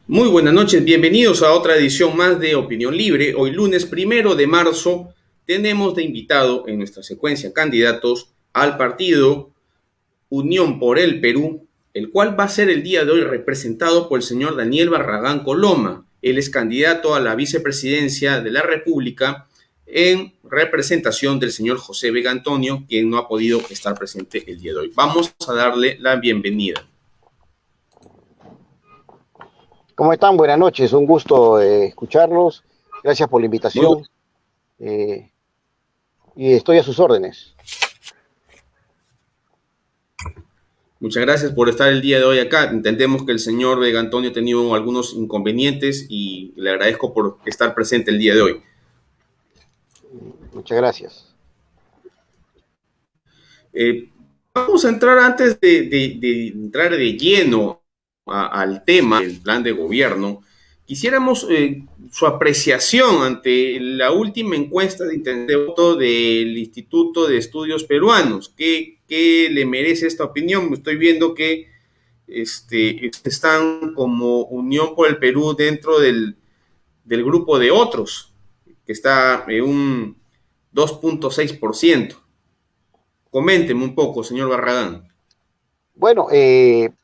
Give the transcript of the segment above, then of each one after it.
Muy buenas noches, bienvenidos a otra edición más de Opinión Libre. Hoy lunes 1 de marzo tenemos de invitado en nuestra secuencia candidatos al partido Unión por el Perú, el cual va a ser el día de hoy representado por el señor Daniel Barragán Coloma. Él es candidato a la vicepresidencia de la República en representación del señor José Vega Antonio, quien no ha podido estar presente el día de hoy. Vamos a darle la bienvenida. ¿Cómo están? Buenas noches, un gusto escucharlos. Gracias por la Muy invitación eh, y estoy a sus órdenes. Muchas gracias por estar el día de hoy acá. Entendemos que el señor Vega Antonio ha tenido algunos inconvenientes y le agradezco por estar presente el día de hoy. Muchas gracias. Vamos a entrar antes de entrar de lleno al tema del plan de gobierno. Quisiéramos su apreciación ante la última encuesta de intención de voto del Instituto de Estudios Peruanos. ¿Qué le merece esta opinión? Estoy viendo que están como Unión por el Perú dentro del grupo de otros, que está en un 2,6%. Coménteme un poco, señor Barragán. Bueno,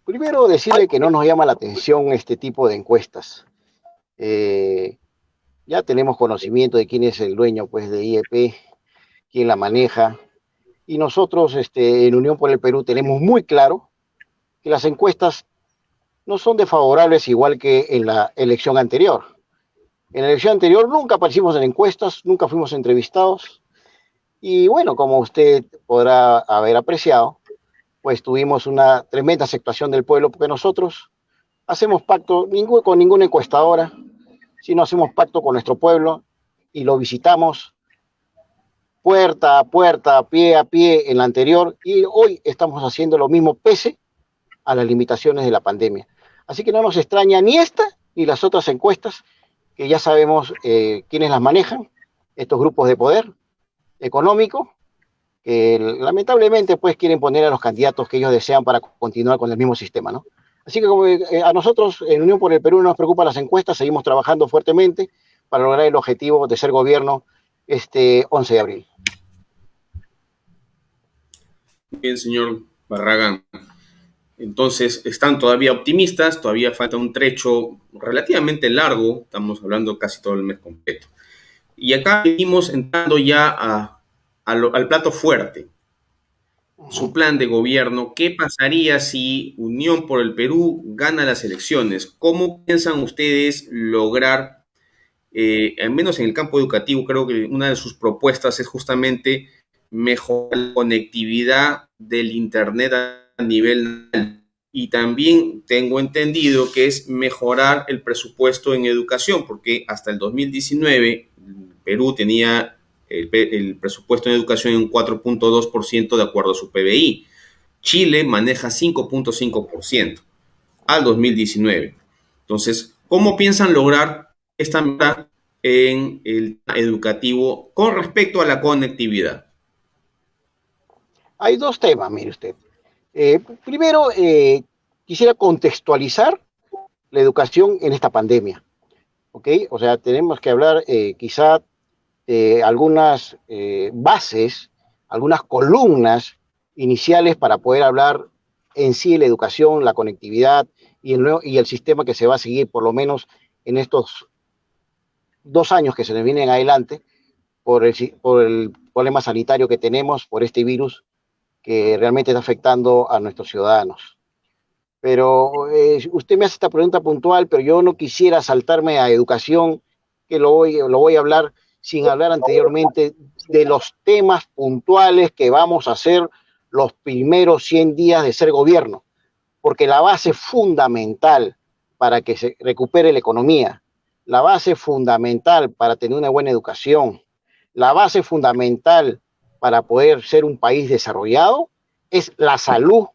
primero decirle que no nos llama la atención este tipo de encuestas. Eh, ya tenemos conocimiento de quién es el dueño pues, de IEP, quién la maneja, y nosotros en Unión por el Perú tenemos muy claro que las encuestas no son desfavorables igual que en la elección anterior. En la elección anterior nunca aparecimos en encuestas, nunca fuimos entrevistados. Y bueno, como usted podrá haber apreciado, pues tuvimos una tremenda aceptación del pueblo, porque nosotros hacemos pacto con ninguna encuestadora, sino hacemos pacto con nuestro pueblo y lo visitamos puerta a puerta, a pie en la anterior, y hoy estamos haciendo lo mismo pese a las limitaciones de la pandemia. Así que no nos extraña ni esta ni las otras encuestas, que ya sabemos quiénes las manejan, estos grupos de poder económico, que lamentablemente pues quieren poner a los candidatos que ellos desean para continuar con el mismo sistema, ¿no? Así que como, a nosotros en Unión por el Perú no nos preocupan las encuestas, seguimos trabajando fuertemente para lograr el objetivo de ser gobierno este 11 de abril. Bien, señor Barragán. Entonces, están todavía optimistas, todavía falta un trecho relativamente largo, estamos hablando casi todo el mes completo. Y acá venimos entrando ya al plato fuerte, su plan de gobierno. ¿Qué pasaría si Unión por el Perú gana las elecciones? ¿Cómo piensan ustedes lograr, al menos en el campo educativo, creo que una de sus propuestas es justamente mejorar la conectividad del Internet a nivel nacional? Y también tengo entendido que es mejorar el presupuesto en educación, porque hasta el 2019 Perú tenía el presupuesto en educación en un 4,2% de acuerdo a su PBI. Chile maneja 5,5% al 2019. Entonces, ¿cómo piensan lograr esta meta en el educativo con respecto a la conectividad? Hay dos temas, mire usted. Primero, quisiera contextualizar la educación en esta pandemia, ¿ok? O sea, tenemos que hablar quizá algunas bases, algunas columnas iniciales para poder hablar en sí de la educación, la conectividad y el sistema que se va a seguir por lo menos en estos 2 años que se nos vienen adelante por el problema sanitario que tenemos, por este virus que realmente está afectando a nuestros ciudadanos. Pero usted me hace esta pregunta puntual, pero yo no quisiera saltarme a educación, que lo voy a hablar sin hablar anteriormente de los temas puntuales que vamos a hacer los primeros 100 días de ser gobierno, porque la base fundamental para que se recupere la economía, la base fundamental para tener una buena educación, la base fundamental para poder ser un país desarrollado es la salud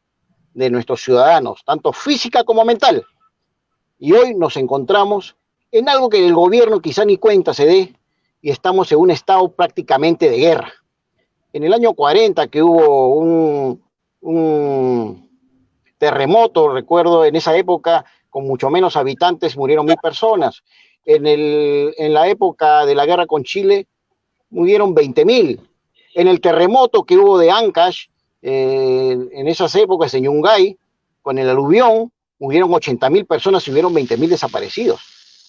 de nuestros ciudadanos, tanto física como mental. Y hoy nos encontramos en algo que el gobierno quizá ni cuenta se dé y estamos en un estado prácticamente de guerra. En el año 40 que hubo un terremoto, recuerdo en esa época con mucho menos habitantes, murieron 1.000 personas. En la época de la guerra con Chile, murieron 20.000. En el terremoto que hubo de Ancash, en esas épocas, en Yungay, con el aluvión, murieron 80.000 personas y hubieron 20.000 desaparecidos.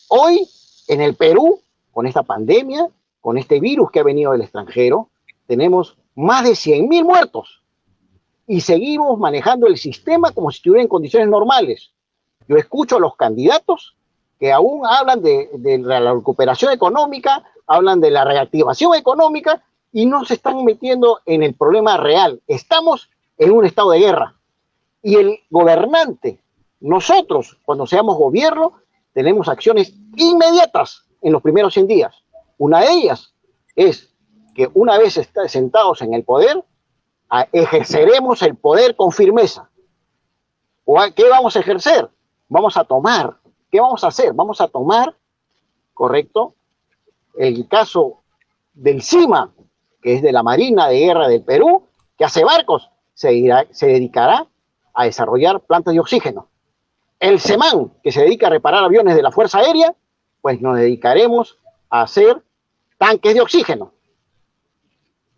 Hoy, en el Perú, con esta pandemia, con este virus que ha venido del extranjero, tenemos más de 100.000 muertos y seguimos manejando el sistema como si estuviera en condiciones normales. Yo escucho a los candidatos que aún hablan de la recuperación económica, hablan de la reactivación económica y no se están metiendo en el problema real. Estamos en un estado de guerra y el gobernante, nosotros, cuando seamos gobierno, tenemos acciones inmediatas en los primeros 100 días. Una de ellas es que una vez sentados en el poder, ejerceremos el poder con firmeza. ¿Qué vamos a ejercer? Vamos a tomar. ¿Qué vamos a hacer? Vamos a tomar, correcto, el caso del CIMA, que es de la Marina de Guerra del Perú, que hace barcos, se dedicará a desarrollar plantas de oxígeno. El SEMAN, que se dedica a reparar aviones de la Fuerza Aérea, pues nos dedicaremos a hacer tanques de oxígeno.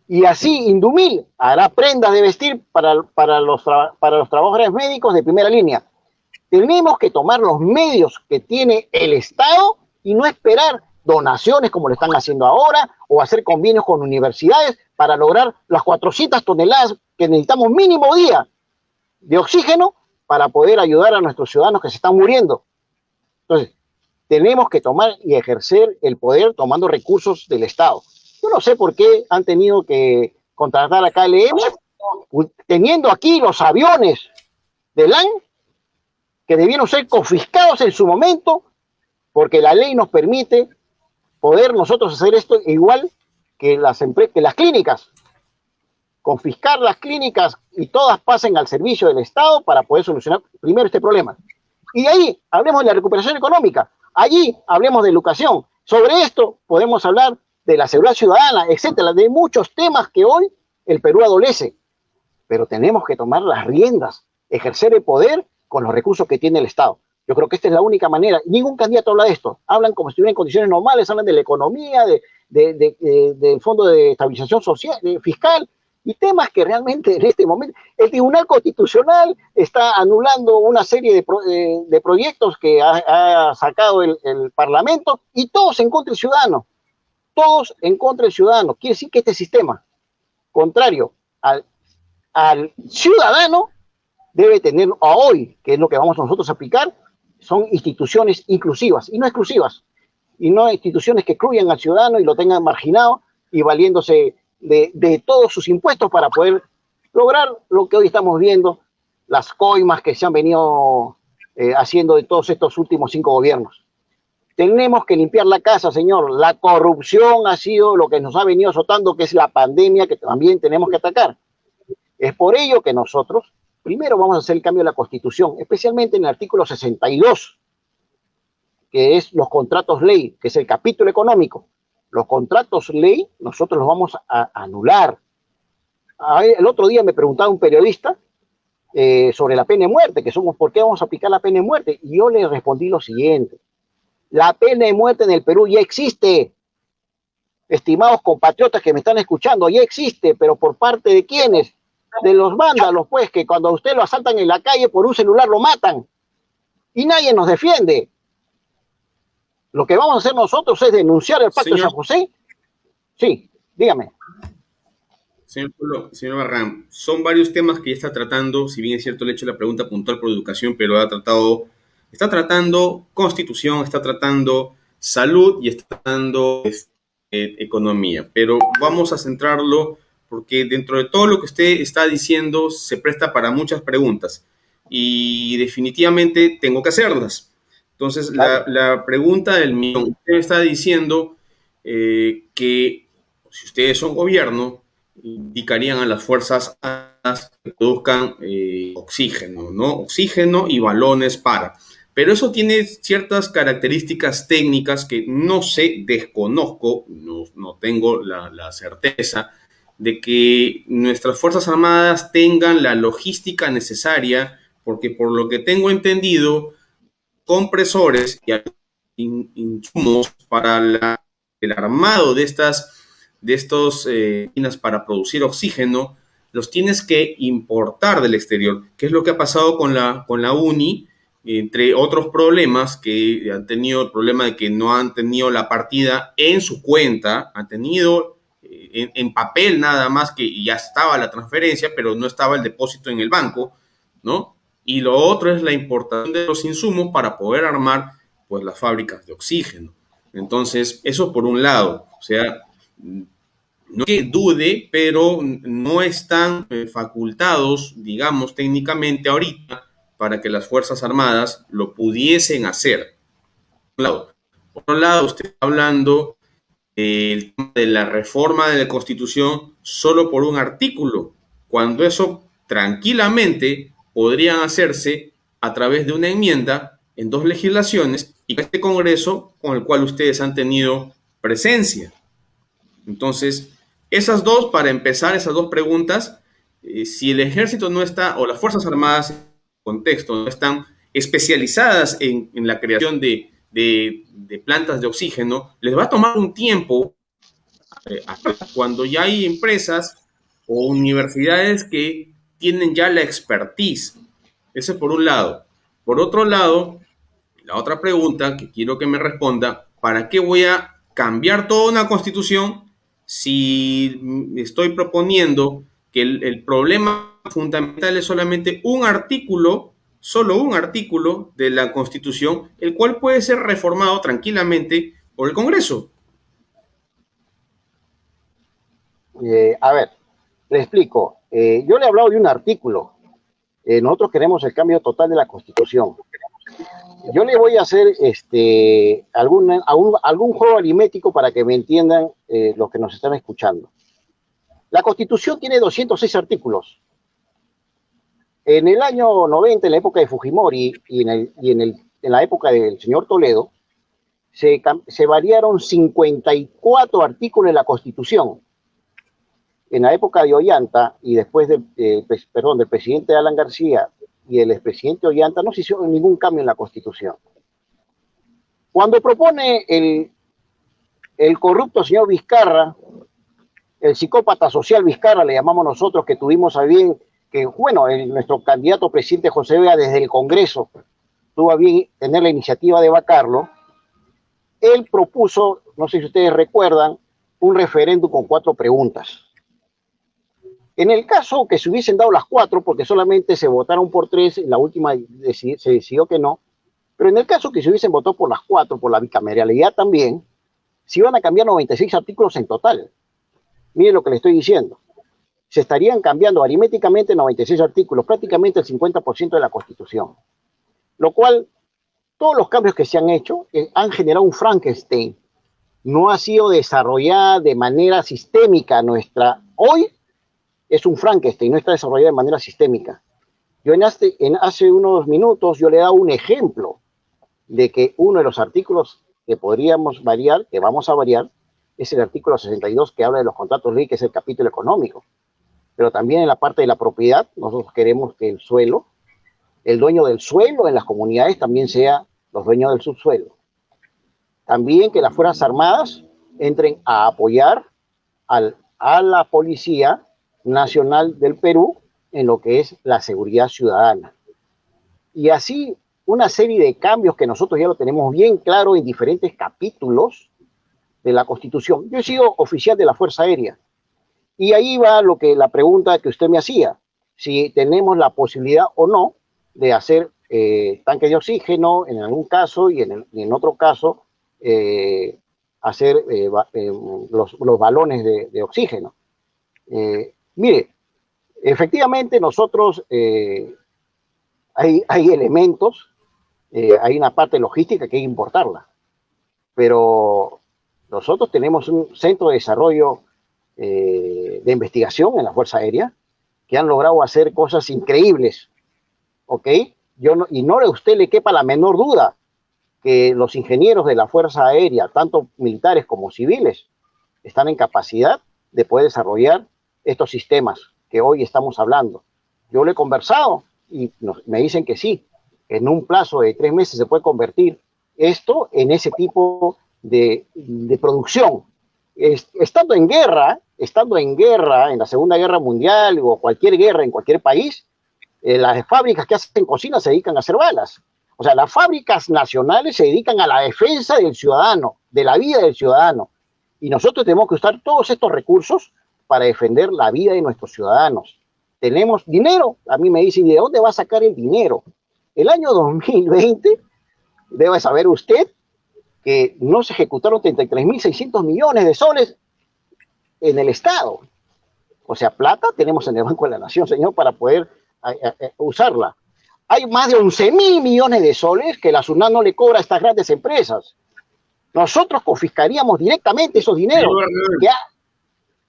Y así Indumil hará prendas de vestir para los trabajadores médicos de primera línea. Tenemos que tomar los medios que tiene el Estado y no esperar donaciones como lo están haciendo ahora o hacer convenios con universidades para lograr las 400 toneladas que necesitamos mínimo día de oxígeno para poder ayudar a nuestros ciudadanos que se están muriendo. Entonces, tenemos que tomar y ejercer el poder tomando recursos del Estado. Yo no sé por qué han tenido que contratar a KLM, teniendo aquí los aviones de LAN, que debieron ser confiscados en su momento, porque la ley nos permite poder nosotros hacer esto igual que que las clínicas, confiscar las clínicas y todas pasen al servicio del Estado para poder solucionar primero este problema. Y de ahí hablemos de la recuperación económica, allí hablemos de educación. Sobre esto podemos hablar de la seguridad ciudadana, etcétera, de muchos temas que hoy el Perú adolece, pero tenemos que tomar las riendas, ejercer el poder con los recursos que tiene el Estado. Yo creo que esta es la única manera. Ningún candidato habla de esto. Hablan como si estuvieran en condiciones normales, hablan de la economía, del Fondo de Estabilización Social, fiscal, y temas que realmente en este momento el Tribunal Constitucional está anulando una serie de proyectos que ha sacado el Parlamento, y todos en contra del ciudadano. Todos en contra del ciudadano. Quiere decir que este sistema, contrario al ciudadano, debe tener a hoy, que es lo que vamos nosotros a aplicar, son instituciones inclusivas y no exclusivas, y no instituciones que excluyan al ciudadano y lo tengan marginado y valiéndose de todos sus impuestos para poder lograr lo que hoy estamos viendo, las coimas que se han venido haciendo de todos estos últimos 5 gobiernos. Tenemos que limpiar la casa, señor. La corrupción ha sido lo que nos ha venido azotando, que es la pandemia que también tenemos que atacar. Es por ello que nosotros primero vamos a hacer el cambio de la Constitución, especialmente en el artículo 62, que es los contratos ley, que es el capítulo económico. Los contratos ley nosotros los vamos a anular. El otro día me preguntaba un periodista sobre la pena de muerte, ¿por qué vamos a aplicar la pena de muerte? Y yo le respondí lo siguiente: la pena de muerte en el Perú ya existe. Estimados compatriotas que me están escuchando, ya existe, pero ¿por parte de quiénes? De los vándalos, pues, que cuando a usted lo asaltan en la calle por un celular lo matan. Y nadie nos defiende. Lo que vamos a hacer nosotros es denunciar el Pacto de San José. Sí, dígame. Señor Barragán, son varios temas que ya está tratando, si bien es cierto le he hecho la pregunta puntual por educación, pero está tratando constitución, está tratando salud y está tratando economía. Pero vamos a centrarlo porque dentro de todo lo que usted está diciendo se presta para muchas preguntas y definitivamente tengo que hacerlas. Entonces, claro, la pregunta del millón, usted está diciendo que si ustedes son gobierno, indicarían a las fuerzas armadas que produzcan oxígeno, ¿no? Oxígeno y balones para. Pero eso tiene ciertas características técnicas que no sé, desconozco, no tengo la certeza de que nuestras Fuerzas Armadas tengan la logística necesaria, porque por lo que tengo entendido, compresores y insumos para el armado de estos máquinas para producir oxígeno, los tienes que importar del exterior, que es lo que ha pasado con la UNI, entre otros problemas que han tenido el problema de que no han tenido la partida en su cuenta, han tenido en papel nada más, que ya estaba la transferencia, pero no estaba el depósito en el banco, ¿no? Y lo otro es la importación de los insumos para poder armar, pues, las fábricas de oxígeno. Entonces, eso por un lado, o sea, no que dude, pero no están facultados, digamos, técnicamente ahorita para que las Fuerzas Armadas lo pudiesen hacer. Por otro lado, usted está hablando del tema de la reforma de la Constitución solo por un artículo, cuando eso tranquilamente podrían hacerse a través de una enmienda en dos legislaciones y este Congreso con el cual ustedes han tenido presencia. Entonces, esas dos, para empezar, esas dos preguntas, si el ejército no está, o las Fuerzas Armadas en contexto, no están especializadas en la creación de plantas de oxígeno, les va a tomar un tiempo cuando ya hay empresas o universidades que tienen ya la expertise. Eso por un lado. Por otro lado, la otra pregunta que quiero que me responda, ¿para qué voy a cambiar toda una constitución si estoy proponiendo que el problema fundamental es solamente un artículo, solo un artículo de la Constitución, el cual puede ser reformado tranquilamente por el Congreso? A ver, le explico. Yo le he hablado de un artículo. Nosotros queremos el cambio total de la Constitución. Yo le voy a hacer algún juego aritmético para que me entiendan los que nos están escuchando. La Constitución tiene 206 artículos. En el año 90, en la época de Fujimori y en la época del señor Toledo, se variaron 54 artículos de la Constitución. En la época de Ollanta y después del presidente Alan García y el expresidente Ollanta, no se hizo ningún cambio en la Constitución. Cuando propone el corrupto señor Vizcarra, el psicópata social Vizcarra, le llamamos nosotros, que tuvimos a bien, que bueno, nuestro candidato presidente José Vega desde el Congreso tuvo a bien tener la iniciativa de vacarlo, él propuso, no sé si ustedes recuerdan, un referéndum con 4 preguntas. En el caso que se hubiesen dado las 4, porque solamente se votaron por 3, en la última se decidió que no, pero en el caso que se hubiesen votado por las 4, por la bicameralidad también, se iban a cambiar 96 artículos en total. Miren lo que le estoy diciendo. Se estarían cambiando aritméticamente 96 artículos, prácticamente el 50% de la Constitución. Lo cual, todos los cambios que se han hecho han generado un Frankenstein. No ha sido desarrollada de manera sistémica nuestra. Hoy es un Frankenstein, no está desarrollada de manera sistémica. Yo hace unos minutos yo le he dado un ejemplo de que uno de los artículos que podríamos variar, que vamos a variar, es el artículo 62 que habla de los contratos ley, que es el capítulo económico. Pero también en la parte de la propiedad, nosotros queremos que el suelo, el dueño del suelo en las comunidades también sea los dueños del subsuelo. También que las Fuerzas Armadas entren a apoyar a la Policía Nacional del Perú en lo que es la seguridad ciudadana. Y así una serie de cambios que nosotros ya lo tenemos bien claro en diferentes capítulos de la Constitución. Yo he sido oficial de la Fuerza Aérea y ahí va la pregunta que usted me hacía, si tenemos la posibilidad o no de hacer tanques de oxígeno en algún caso y en otro caso hacer los balones de oxígeno. Mire, efectivamente nosotros hay elementos, hay una parte logística que hay que importarla, pero nosotros tenemos un centro de desarrollo de investigación en la Fuerza Aérea que han logrado hacer cosas increíbles, ¿ok? Y no a usted le quepa la menor duda que los ingenieros de la Fuerza Aérea, tanto militares como civiles, están en capacidad de poder desarrollar estos sistemas que hoy estamos hablando. Yo lo he conversado y me dicen que sí, que en un plazo de 3 meses se puede convertir esto en ese tipo de producción. Estando en guerra, en la Segunda Guerra Mundial o cualquier guerra en cualquier país, las fábricas que hacen cocina se dedican a hacer balas. O sea, las fábricas nacionales se dedican a la defensa del ciudadano, de la vida del ciudadano. Y nosotros tenemos que usar todos estos recursos para defender la vida de nuestros ciudadanos. Tenemos dinero. A mí me dicen, ¿de dónde va a sacar el dinero? El año 2020, debe saber usted que no se ejecutaron 33.600 millones de soles en el Estado. O sea, plata tenemos en el Banco de la Nación, señor, para poder usarla. Hay más de 11.000 millones de soles que la SUNAT no le cobra a estas grandes empresas. Nosotros confiscaríamos directamente esos dineros.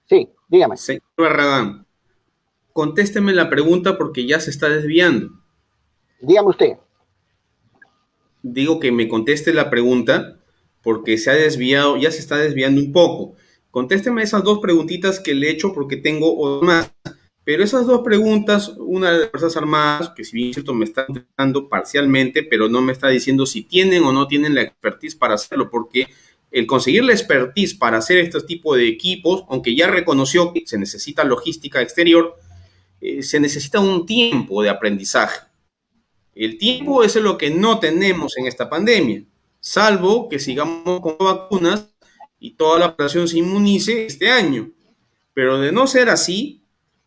Sí, dígame. Señor Barragán, contésteme la pregunta porque ya se está desviando. Dígame usted. Digo que me conteste la pregunta porque se ha desviado, ya se está desviando un poco. Contésteme esas dos preguntitas que le he hecho porque tengo otras más. Pero esas dos preguntas, una de las Fuerzas Armadas, que si bien es cierto me está contestando parcialmente, pero no me está diciendo si tienen o no tienen la expertise para hacerlo, porque el conseguir la expertise para hacer este tipo de equipos, aunque ya reconoció que se necesita logística exterior, se necesita un tiempo de aprendizaje. El tiempo es lo que no tenemos en esta pandemia, salvo que sigamos con vacunas y toda la población se inmunice este año. Pero de no ser así,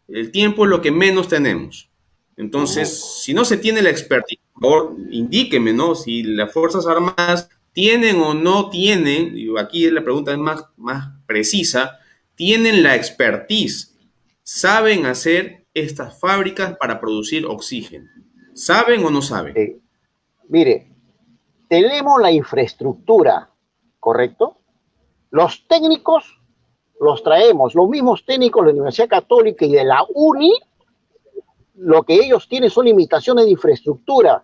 el tiempo es lo que menos tenemos. Entonces, si no se tiene la expertise, por favor, indíqueme, ¿no? Si las Fuerzas Armadas tienen o no tienen, y aquí la pregunta es más precisa, tienen la expertise, saben hacer estas fábricas para producir oxígeno. ¿Saben o no saben? Mire, tenemos la infraestructura, ¿correcto? Los técnicos los traemos, los mismos técnicos de la Universidad Católica y de la UNI, lo que ellos tienen son limitaciones de infraestructura.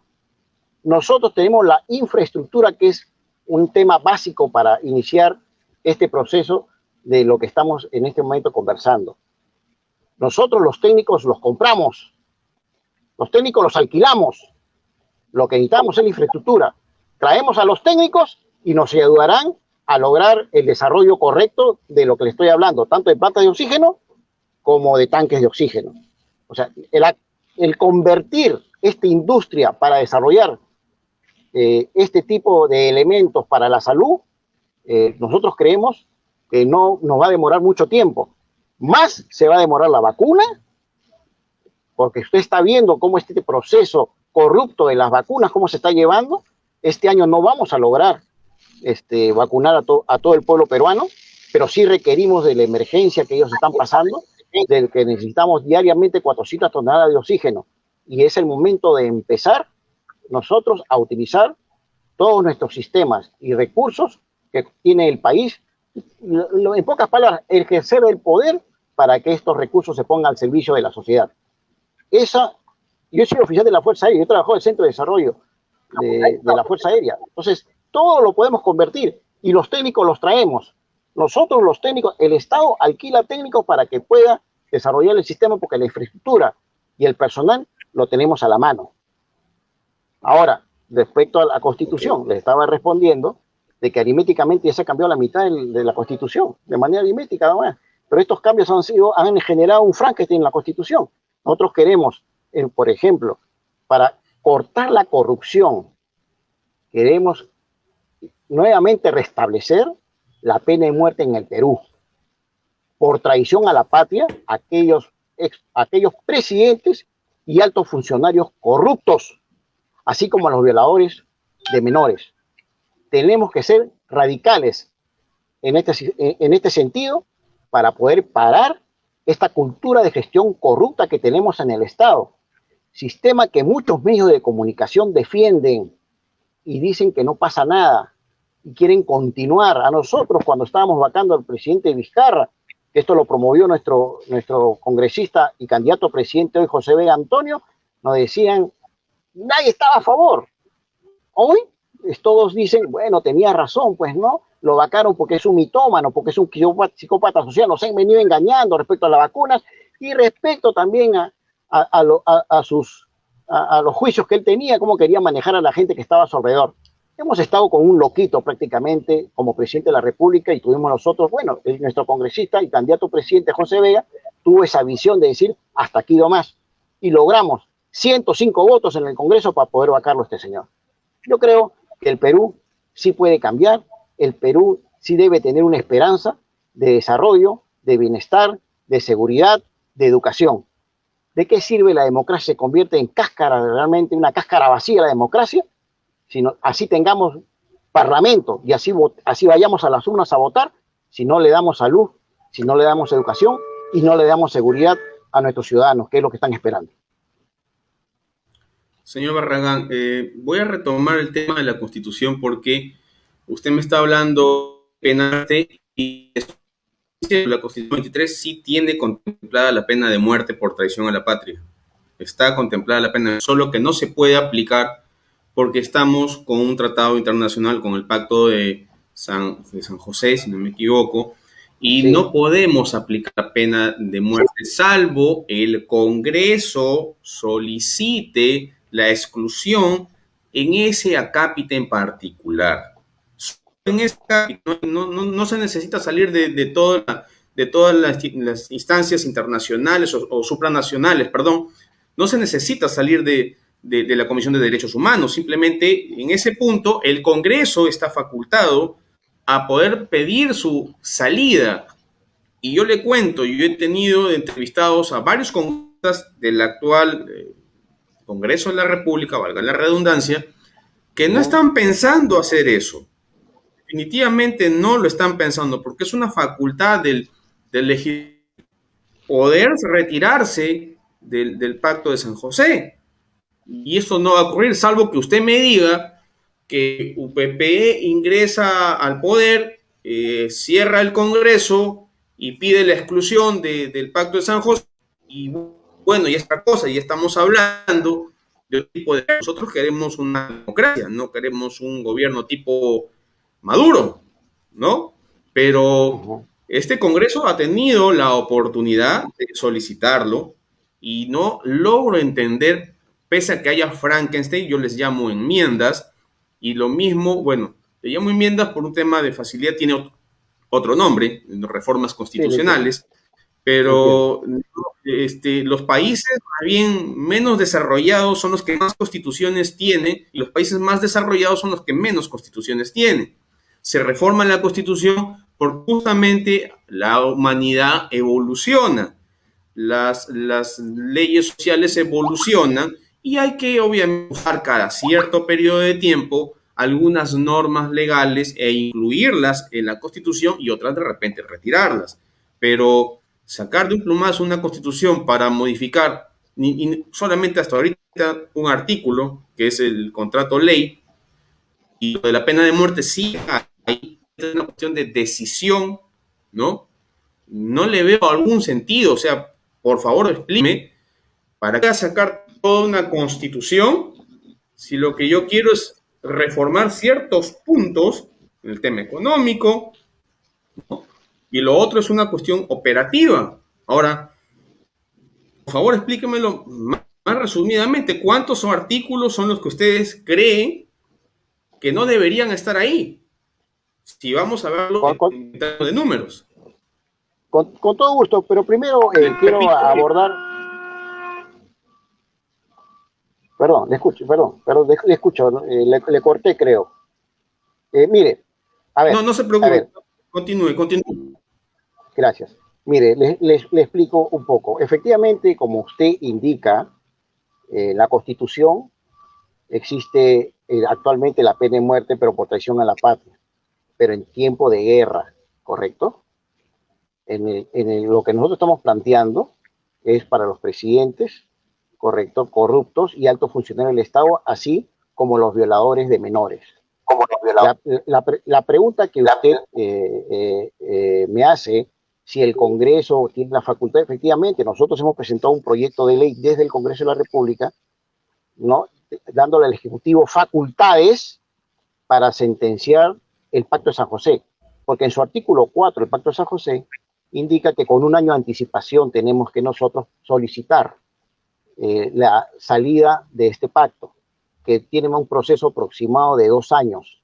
Nosotros tenemos la infraestructura, que es un tema básico para iniciar este proceso de lo que estamos en este momento conversando. Nosotros los técnicos los compramos, los técnicos los alquilamos, lo que necesitamos es la infraestructura. Traemos a los técnicos y nos ayudarán a lograr el desarrollo correcto de lo que le estoy hablando, tanto de plantas de oxígeno como de tanques de oxígeno. O sea, el convertir esta industria para desarrollar este tipo de elementos para la salud, nosotros creemos que no nos va a demorar mucho tiempo. Más se va a demorar la vacuna, porque usted está viendo cómo este proceso corrupto de las vacunas, cómo se está llevando. Este año no vamos a lograr vacunar a todo el pueblo peruano, pero sí requerimos de la emergencia que ellos están pasando, del que necesitamos diariamente 400 toneladas de oxígeno. Y es el momento de empezar nosotros a utilizar todos nuestros sistemas y recursos que tiene el país, en pocas palabras, ejercer el poder para que estos recursos se pongan al servicio de la sociedad. Yo soy oficial de la Fuerza Aérea, yo trabajo en el Centro de Desarrollo de la Fuerza Aérea. Entonces, todo lo podemos convertir y los técnicos los traemos. Nosotros los técnicos, el Estado alquila técnicos para que pueda desarrollar el sistema, porque la infraestructura y el personal lo tenemos a la mano. Ahora, respecto a la Constitución, les estaba respondiendo de que aritméticamente ya se ha cambiado la mitad de la Constitución, de manera aritmética nada más. Pero estos cambios han generado un Frankenstein en la Constitución. Nosotros queremos, por ejemplo, para cortar la corrupción, queremos nuevamente restablecer la pena de muerte en el Perú. Por traición a la patria, aquellos presidentes y altos funcionarios corruptos, así como a los violadores de menores. Tenemos que ser radicales en este sentido para poder parar esta cultura de gestión corrupta que tenemos en el Estado. Sistema que muchos medios de comunicación defienden y dicen que no pasa nada y quieren continuar. A nosotros, cuando estábamos vacando al presidente Vizcarra, que esto lo promovió nuestro congresista y candidato a presidente hoy, José Vega Antonio, nos decían, nadie estaba a favor. Hoy todos dicen, bueno, tenía razón, pues no, lo vacaron porque es un mitómano, porque es un psicópata social, nos han venido engañando respecto a las vacunas y respecto también a sus a los juicios que él tenía, cómo quería manejar a la gente que estaba a su alrededor. Hemos estado con un loquito prácticamente como presidente de la República y tuvimos nosotros, bueno, nuestro congresista y candidato presidente José Vega tuvo esa visión de decir hasta aquí no más y logramos 105 votos en el Congreso para poder vacarlo a este señor. Yo creo que el Perú sí puede cambiar, el Perú sí debe tener una esperanza de desarrollo, de bienestar, de seguridad, de educación. ¿De qué sirve la democracia? Se convierte en cáscara, realmente una cáscara vacía la democracia, si no, así tengamos parlamento y así vayamos a las urnas a votar, si no le damos salud, si no le damos educación y no le damos seguridad a nuestros ciudadanos, que es lo que están esperando. Señor Barragán, voy a retomar el tema de la Constitución porque usted me está hablando penalmente y la Constitución 23 sí tiene contemplada la pena de muerte por traición a la patria. Está contemplada la pena, solo que no se puede aplicar porque estamos con un tratado internacional, con el Pacto de San José, si no me equivoco, y sí, no podemos aplicar la pena de muerte, salvo el Congreso solicite la exclusión en ese acápite en particular. En ese acápite no se necesita salir de todas las instancias internacionales o supranacionales, perdón, no se necesita salir de la Comisión de Derechos Humanos. Simplemente en ese punto el Congreso está facultado a poder pedir su salida. Y yo le cuento, yo he tenido entrevistados a varios congresistas del actual Congreso de la República, valga la redundancia, que no están pensando hacer eso. Definitivamente no lo están pensando, porque es una facultad del legislador poder retirarse del Pacto de San José. Y eso no va a ocurrir, salvo que usted me diga que UPP ingresa al poder, cierra el Congreso y pide la exclusión del Pacto de San José. Y bueno, y esta cosa, ya estamos hablando de un tipo de... Nosotros queremos una democracia, no queremos un gobierno tipo Maduro, ¿no? Pero este Congreso ha tenido la oportunidad de solicitarlo y no logro entender, pese a que haya Frankenstein, yo les llamo enmiendas, y lo mismo, bueno, le llamo enmiendas por un tema de facilidad, tiene otro nombre, reformas constitucionales, pero los países bien menos desarrollados son los que más constituciones tienen y los países más desarrollados son los que menos constituciones tienen. Se reforma la Constitución porque justamente la humanidad evoluciona, las leyes sociales evolucionan y hay que obviamente usar cada cierto periodo de tiempo algunas normas legales e incluirlas en la Constitución y otras de repente retirarlas. Pero sacar de un plumazo una Constitución para modificar solamente hasta ahorita un artículo, que es el contrato ley, y lo de la pena de muerte sí hay una cuestión de decisión, ¿no? No le veo algún sentido, o sea, por favor explíqueme, ¿para qué sacar toda una constitución si lo que yo quiero es reformar ciertos puntos en el tema económico, ¿no? Y lo otro es una cuestión operativa? Ahora, por favor explíquemelo más resumidamente, ¿cuántos artículos son los que ustedes creen que no deberían estar ahí? Si vamos a verlo en términos de números. Con todo gusto, pero primero quiero abordar... Perdón, le escucho, le corté, creo. Mire, a ver. No se preocupe, continúe. Gracias. Mire, le explico un poco. Efectivamente, como usted indica, la Constitución existe actualmente la pena de muerte, pero por traición a la patria, pero en tiempo de guerra, ¿correcto? Lo que nosotros estamos planteando es para los presidentes, correcto, corruptos y altos funcionarios del Estado, así como los violadores de menores. La pregunta que usted me hace, si el Congreso tiene la facultad, efectivamente, nosotros hemos presentado un proyecto de ley desde el Congreso de la República, ¿no?, dándole al Ejecutivo facultades para sentenciar el Pacto de San José, porque en su artículo 4, el Pacto de San José, indica que con un año de anticipación tenemos que nosotros solicitar la salida de este pacto, que tiene un proceso aproximado de 2 años.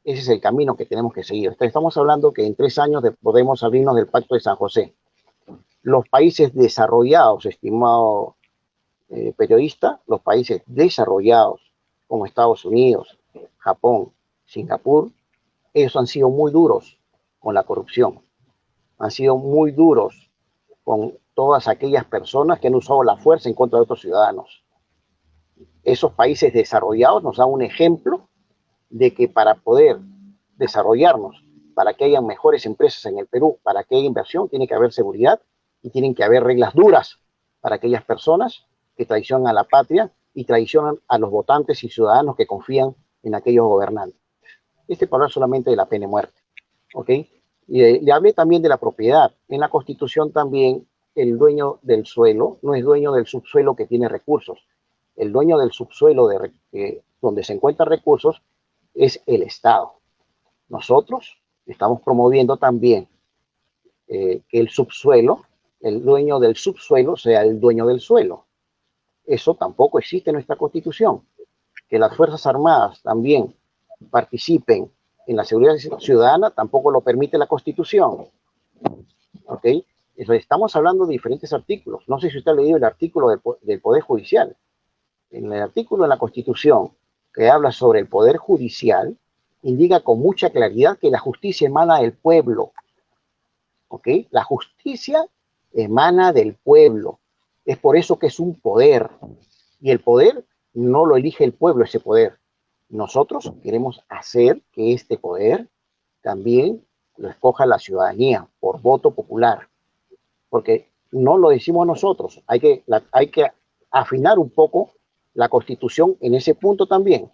Ese es el camino que tenemos que seguir. Estamos hablando que en 3 años podemos salirnos del Pacto de San José. Los países desarrollados, estimado periodista, los países desarrollados como Estados Unidos, Japón, Singapur, ellos han sido muy duros con la corrupción, han sido muy duros con todas aquellas personas que han usado la fuerza en contra de otros ciudadanos. Esos países desarrollados nos dan un ejemplo de que para poder desarrollarnos, para que haya mejores empresas en el Perú, para que haya inversión, tiene que haber seguridad y tienen que haber reglas duras para aquellas personas que traicionan a la patria y traicionan a los votantes y ciudadanos que confían en aquellos gobernantes. Para hablar solamente de la pena de muerte, ¿ok? Y le hablé también de la propiedad. En la Constitución también el dueño del suelo no es dueño del subsuelo que tiene recursos. El dueño del subsuelo donde se encuentran recursos es el Estado. Nosotros estamos promoviendo también que el subsuelo, el dueño del subsuelo sea el dueño del suelo. Eso tampoco existe en nuestra Constitución. Que las Fuerzas Armadas también participen en la seguridad ciudadana tampoco lo permite la Constitución. ¿Ok? Estamos hablando de diferentes artículos. No sé si usted ha leído el artículo del Poder Judicial. En el artículo de la Constitución que habla sobre el Poder Judicial, indica con mucha claridad que la justicia emana del pueblo. ¿Ok? La justicia emana del pueblo. Es por eso que es un poder. Y el poder no lo elige el pueblo, ese poder. Nosotros queremos hacer que este poder también lo escoja la ciudadanía por voto popular. Porque no lo decimos nosotros. Hay que afinar un poco la Constitución en ese punto también.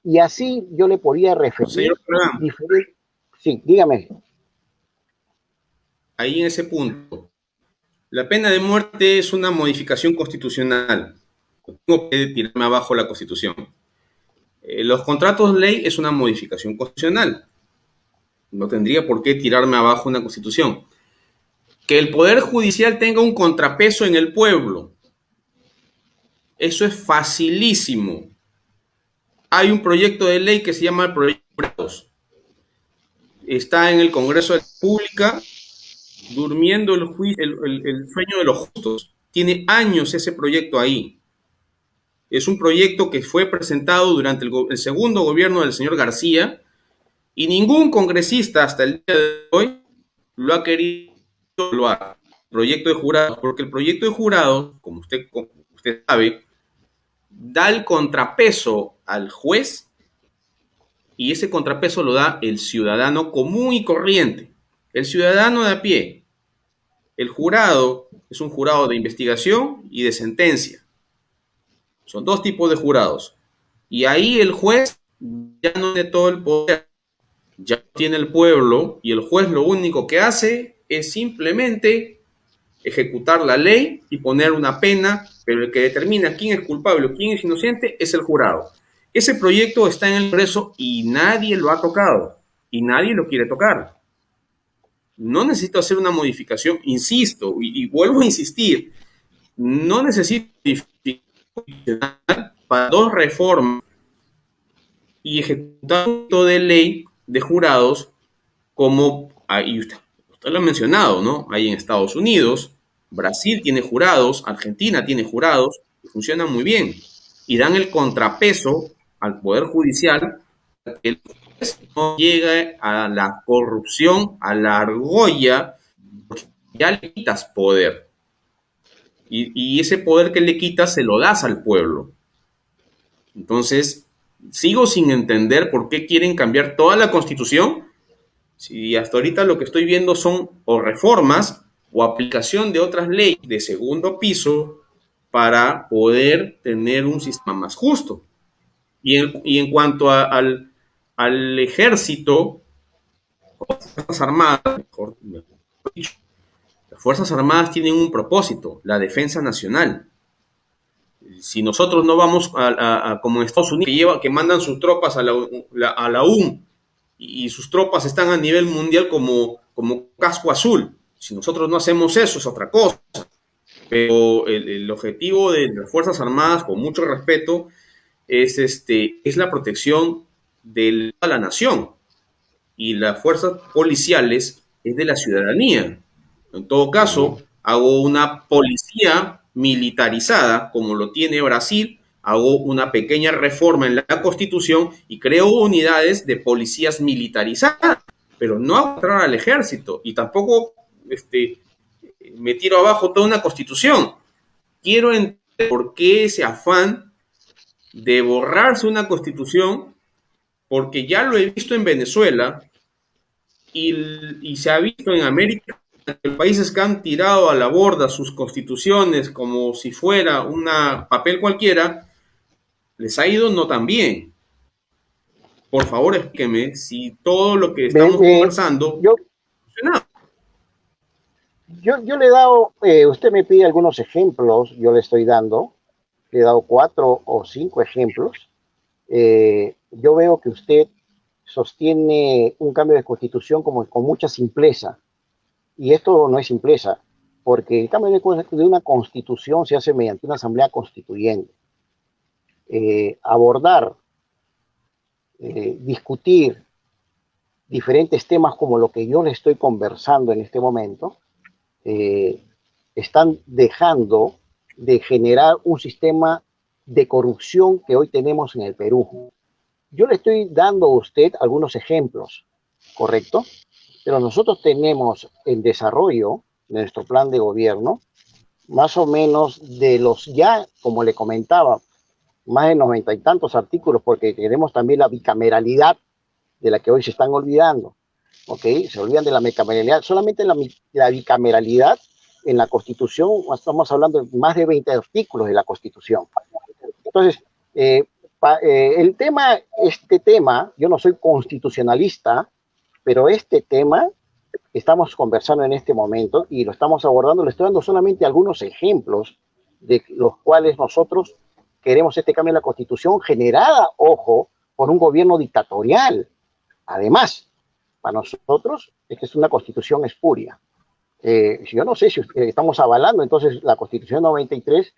Y así yo le podría referir diferentes... Sí, dígame. Ahí en ese punto, la pena de muerte es una modificación constitucional. Tengo que tirarme abajo la Constitución. Los contratos de ley es una modificación constitucional. No tendría por qué tirarme abajo una Constitución. Que el Poder Judicial tenga un contrapeso en el pueblo. Eso es facilísimo. Hay un proyecto de ley que se llama el Proyecto de Jurados. Está en el Congreso de la República, durmiendo el sueño de los justos. Tiene años ese proyecto ahí. Es un proyecto que fue presentado durante el segundo gobierno del señor García y ningún congresista hasta el día de hoy lo ha querido evaluar. Proyecto de jurados, porque el proyecto de jurados, como usted sabe, da el contrapeso al juez y ese contrapeso lo da el ciudadano común y corriente, el ciudadano de a pie. El jurado es un jurado de investigación y de sentencia. Son dos tipos de jurados. Y ahí el juez ya no tiene todo el poder, ya tiene el pueblo y el juez lo único que hace es simplemente ejecutar la ley y poner una pena, pero el que determina quién es culpable o quién es inocente es el jurado. Ese proyecto está en el Congreso y nadie lo ha tocado y nadie lo quiere tocar. No necesito hacer una modificación, insisto, y vuelvo a insistir, no necesito para dos reformas y ejecutar un proyecto de ley de jurados como ahí usted lo ha mencionado, ¿no? Hay en Estados Unidos, Brasil tiene jurados, Argentina tiene jurados, que funcionan muy bien y dan el contrapeso al Poder Judicial para que el juez no llegue a la corrupción, a la argolla, porque ya le quitas poder. Y ese poder que le quitas se lo das al pueblo. Entonces, sigo sin entender por qué quieren cambiar toda la Constitución si hasta ahorita lo que estoy viendo son o reformas o aplicación de otras leyes de segundo piso para poder tener un sistema más justo. Y en cuanto al ejército, las Fuerzas Armadas, mejor dicho, las Fuerzas Armadas tienen un propósito, la defensa nacional. Si nosotros no vamos como Estados Unidos, que mandan sus tropas a la UN, y sus tropas están a nivel mundial como casco azul. Si nosotros no hacemos eso, es otra cosa. pero el objetivo de las Fuerzas Armadas, con mucho respeto, es la protección de la nación, y las fuerzas policiales es de la ciudadanía. En todo caso, hago una policía militarizada, como lo tiene Brasil, hago una pequeña reforma en la Constitución y creo unidades de policías militarizadas, pero no hago entrar al ejército y tampoco me tiro abajo toda una Constitución. Quiero entender por qué ese afán de borrarse una Constitución, porque ya lo he visto en Venezuela, y se ha visto en América, países que han tirado a la borda sus constituciones como si fuera un papel cualquiera, les ha ido no tan bien. Por favor, explíqueme si todo lo que Me- estamos me- conversando yo, funciona. yo le he dado, usted me pide algunos ejemplos, yo le estoy dando, le he dado 4 o 5 ejemplos. Yo veo que usted sostiene un cambio de constitución como con mucha simpleza, y esto no es simpleza, porque el cambio de una constitución se hace mediante una asamblea constituyente. Abordar, discutir diferentes temas como lo que yo le estoy conversando en este momento, eh, están dejando de generar un sistema de corrupción que hoy tenemos en el Perú. Yo le estoy dando a usted algunos ejemplos, ¿correcto? Pero nosotros tenemos en desarrollo de nuestro plan de gobierno más o menos de los ya, como le comentaba, más de 90 y tantos artículos, porque tenemos también la bicameralidad de la que hoy se están olvidando, ¿ok? Se olvidan de la bicameralidad, solamente la bicameralidad en la Constitución, estamos hablando de más de 20 artículos de la Constitución. Entonces, el tema, este tema, yo no soy constitucionalista, pero este tema que estamos conversando en este momento y lo estamos abordando, le estoy dando solamente algunos ejemplos de los cuales nosotros queremos este cambio en la Constitución generada, ojo, por un gobierno dictatorial. Además, para nosotros es que es una Constitución espuria. Yo no sé si estamos avalando entonces la Constitución 93,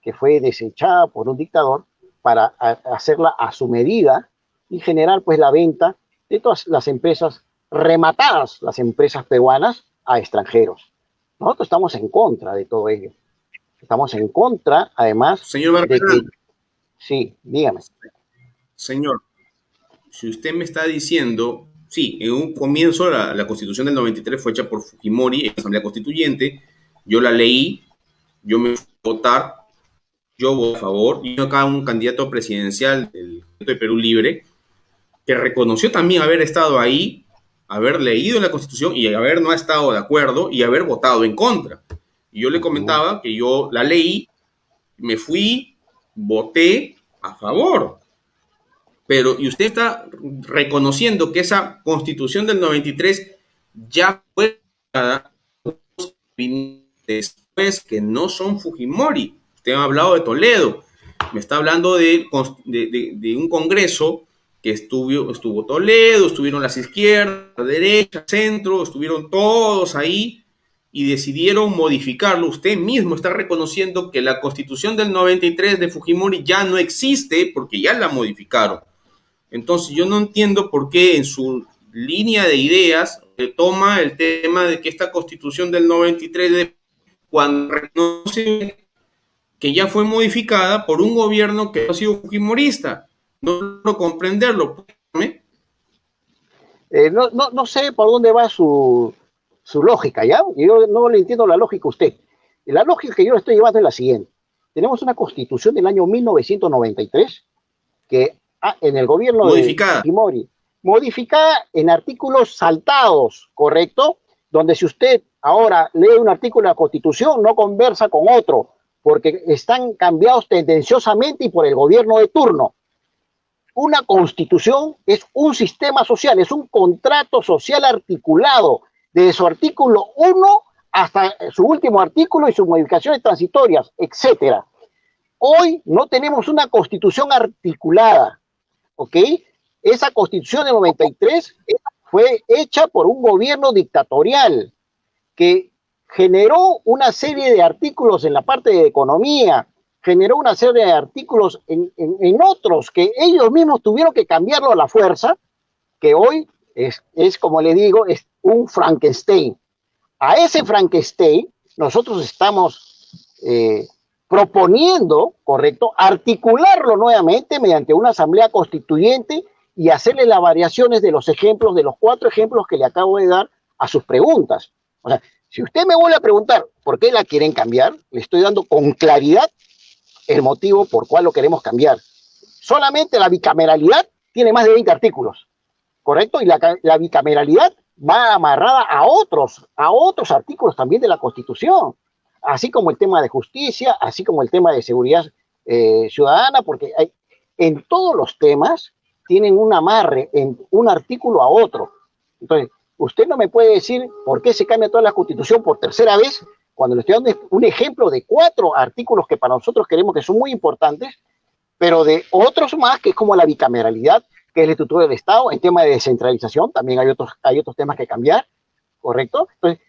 que fue desechada por un dictador para hacerla a su medida y generar pues la venta de todas las empresas rematadas, las empresas peruanas, a extranjeros. Nosotros estamos en contra de todo ello. Estamos en contra, además, Señor de que, Barragán, sí, dígame. señor, si usted me está diciendo, sí, en un comienzo la Constitución del 93 fue hecha por Fujimori en la Asamblea Constituyente, yo la leí, yo me fui a votar, yo voto a favor, y acá un candidato presidencial del de Perú Libre, que reconoció también haber estado ahí, haber leído la Constitución y haber no estado de acuerdo y haber votado en contra. Y yo le comentaba que yo la leí, me fui, voté a favor. Pero, y usted está reconociendo que esa Constitución del 93 ya fue después, que no son Fujimori. Usted ha hablado de Toledo, me está hablando de un congreso que estuvo Toledo, estuvieron las izquierdas, la derecha, centro, estuvieron todos ahí y decidieron modificarlo. Usted mismo está reconociendo que la Constitución del 93 de Fujimori ya no existe porque ya la modificaron. Entonces yo no entiendo por qué en su línea de ideas toma el tema de que esta Constitución del 93, cuando reconoce que ya fue modificada por un gobierno que ha sido fujimorista. No logro comprenderlo. No sé por dónde va su lógica, ¿ya? Yo no le entiendo la lógica a usted. La lógica que yo le estoy llevando es la siguiente. Tenemos una constitución del año 1993 que en el gobierno de Modificada. Fujimori, modificada en artículos saltados, ¿correcto? Donde si usted ahora lee un artículo de la Constitución, no conversa con otro, porque están cambiados tendenciosamente y por el gobierno de turno. Una constitución es un sistema social, es un contrato social articulado, desde su artículo 1 hasta su último artículo y sus modificaciones transitorias, etcétera. Hoy no tenemos una constitución articulada, ¿ok? Esa constitución del 93 fue hecha por un gobierno dictatorial que generó una serie de artículos en la parte de economía, generó una serie de artículos en otros que ellos mismos tuvieron que cambiarlo a la fuerza, que hoy es como le digo, es un Frankenstein. A ese Frankenstein nosotros estamos proponiendo, correcto, articularlo nuevamente mediante una asamblea constituyente y hacerle las variaciones de los ejemplos, de los 4 ejemplos que le acabo de dar a sus preguntas. O sea, si usted me vuelve a preguntar por qué la quieren cambiar, le estoy dando con claridad el motivo por cual lo queremos cambiar. Solamente la bicameralidad tiene más de 20 artículos, ¿correcto? Y la bicameralidad va amarrada a otros artículos también de la Constitución, así como el tema de justicia, así como el tema de seguridad ciudadana, porque en todos los temas tienen un amarre en un artículo a otro. Entonces, usted no me puede decir por qué se cambia toda la Constitución por tercera vez, cuando le estoy dando un ejemplo de 4 artículos que para nosotros creemos que son muy importantes, pero de otros más, que es como la bicameralidad, que es el Estatuto del Estado. En tema de descentralización también hay otros temas que cambiar, ¿correcto? Entonces,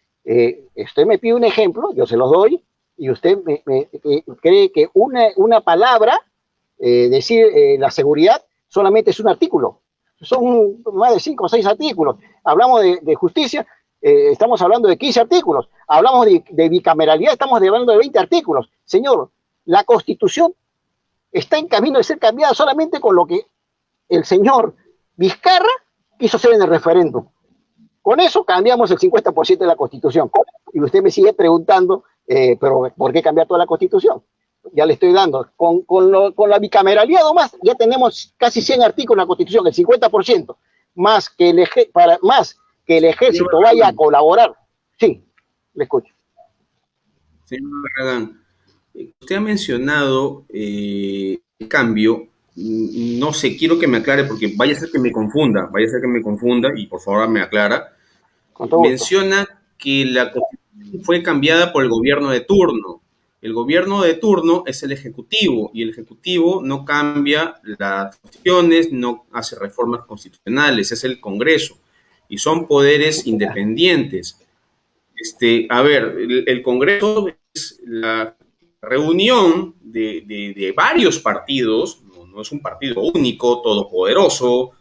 usted me pide un ejemplo, yo se los doy, y usted cree que una palabra, decir la seguridad, solamente es un artículo. Son más de 5 o 6 artículos. Hablamos de justicia, estamos hablando de 15 artículos. Hablamos de bicameralidad, estamos hablando de 20 artículos. Señor, la Constitución está en camino de ser cambiada solamente con lo que el señor Vizcarra quiso hacer en el referéndum. Con eso cambiamos el 50% de la Constitución. Y usted me sigue preguntando, pero ¿por qué cambiar toda la Constitución? Ya le estoy dando. Con la bicameralidad nomás, ya tenemos casi 100 artículos en la Constitución, el 50%, más que el ejército vaya a colaborar. Sí, le escucho. Señor Barragán, usted ha mencionado el cambio. No sé, quiero que me aclare porque vaya a ser que me confunda, y por favor me aclara. Menciona que la Constitución fue cambiada por el gobierno de turno. El gobierno de turno es el Ejecutivo y el Ejecutivo no cambia las constituciones, no hace reformas constitucionales, es el Congreso y son poderes independientes. A ver, el Congreso es la reunión de varios partidos, no es un partido único, todopoderoso,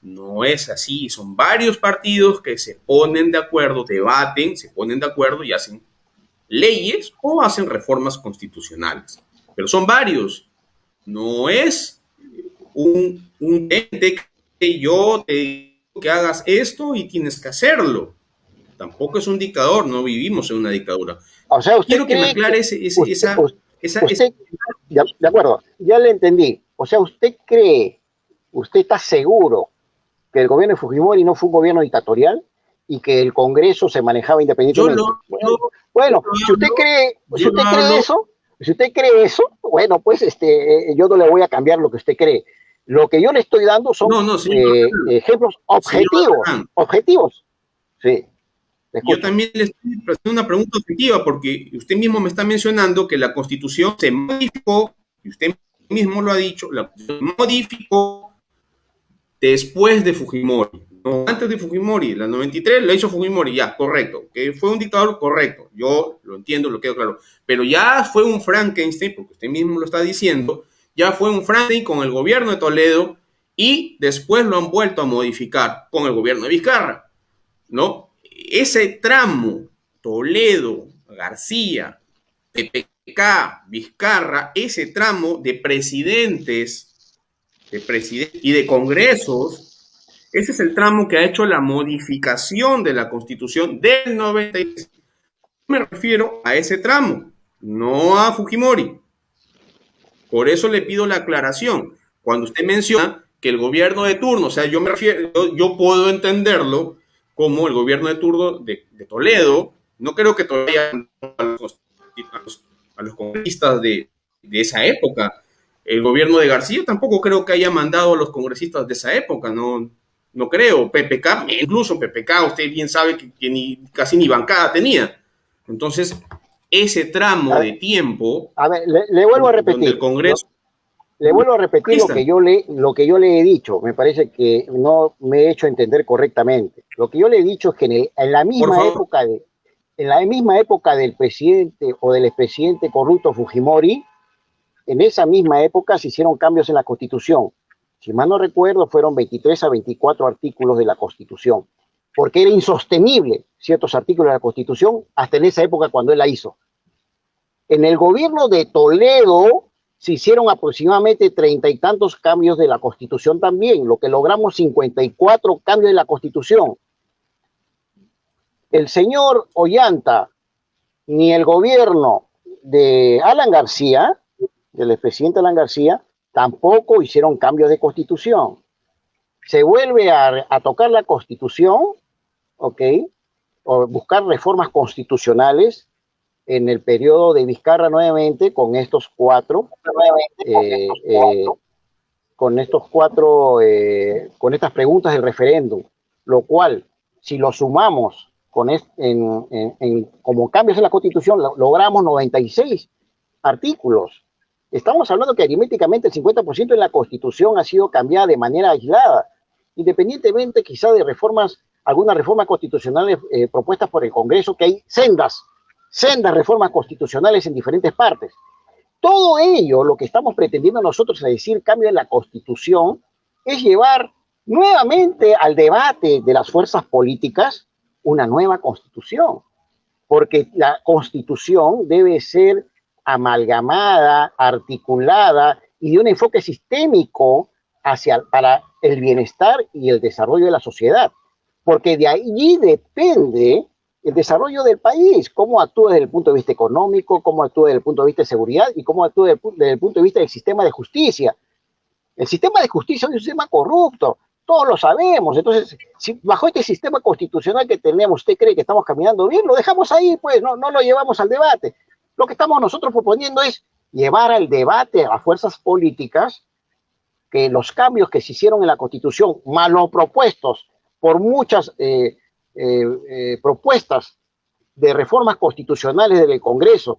no es así, son varios partidos que se ponen de acuerdo, debaten, se ponen de acuerdo y hacen leyes o hacen reformas constitucionales. Pero son varios, no es un ente que yo te digo que hagas esto y tienes que hacerlo. Tampoco es un dictador, no vivimos en una dictadura. O sea, usted quiero que me aclare de acuerdo, ya le entendí. O sea, usted está seguro que el gobierno de Fujimori no fue un gobierno dictatorial y que el Congreso se manejaba independientemente. Bueno, si usted cree eso, bueno, pues yo no le voy a cambiar lo que usted cree. Lo que yo le estoy dando son ejemplos objetivos. Sí. Yo también le estoy haciendo una pregunta objetiva porque usted mismo me está mencionando que la Constitución se modificó, y usted mismo lo ha dicho, la Constitución modificó después de Fujimori, no antes de Fujimori. La 93 la hizo Fujimori, ya, correcto. Que fue un dictador, correcto. Yo lo entiendo, lo quedo claro. Pero ya fue un Frankenstein, porque usted mismo lo está diciendo, ya fue un Frankenstein con el gobierno de Toledo y después lo han vuelto a modificar con el gobierno de Vizcarra, ¿no? Ese tramo, Toledo, García, PPK, Vizcarra, ese tramo de presidentes y de congresos, ese es el tramo que ha hecho la modificación de la Constitución del 96. Me refiero a ese tramo, no a Fujimori. Por eso le pido la aclaración. Cuando usted menciona que el gobierno de turno, o sea, yo puedo entenderlo como el gobierno de turno de Toledo. No creo que todavía a los congresistas de esa época. El gobierno de García tampoco creo que haya mandado a los congresistas de esa época, no creo. PPK, incluso PPK, usted bien sabe que casi ni bancada tenía. Entonces, ese tramo de tiempo... A ver, le vuelvo a repetir. El Congreso... Le vuelvo a repetir lo que yo le he dicho. Me parece que no me he hecho entender correctamente. Lo que yo le he dicho es que en la misma en la misma época del presidente o del expresidente corrupto Fujimori, en esa misma época se hicieron cambios en la Constitución. Si mal no recuerdo, fueron 23 a 24 artículos de la Constitución, porque era insostenible ciertos artículos de la Constitución hasta en esa época cuando él la hizo. En el gobierno de Toledo se hicieron aproximadamente 30 y tantos cambios de la Constitución también, lo que logramos 54 cambios de la Constitución. El señor Ollanta, ni el gobierno de Alan García, del expresidente Alan García, tampoco hicieron cambios de Constitución. Se vuelve a tocar la Constitución, ¿ok? O buscar reformas constitucionales en el periodo de Vizcarra nuevamente con estos cuatro, con estas preguntas del referéndum, lo cual, si lo sumamos como cambios en la Constitución, logramos 96 artículos. Estamos hablando que aritméticamente el 50% de la Constitución ha sido cambiada de manera aislada, independientemente quizá de algunas reformas constitucionales propuestas por el Congreso, que hay sendas reformas constitucionales en diferentes partes. Todo ello, lo que estamos pretendiendo nosotros a decir cambio en la Constitución, es llevar nuevamente al debate de las fuerzas políticas una nueva Constitución, porque la Constitución debe ser amalgamada, articulada y de un enfoque sistémico para el bienestar y el desarrollo de la sociedad, porque de allí depende el desarrollo del país, cómo actúa desde el punto de vista económico, cómo actúa desde el punto de vista de seguridad y cómo actúa desde el punto de vista del sistema de justicia. El sistema de justicia es un sistema corrupto, todos lo sabemos. Entonces, si bajo este sistema constitucional que tenemos, usted cree que estamos caminando bien, lo dejamos ahí, pues, no lo llevamos al debate. Lo que estamos nosotros proponiendo es llevar al debate a las fuerzas políticas que los cambios que se hicieron en la Constitución, mal propuestos por muchas propuestas de reformas constitucionales del Congreso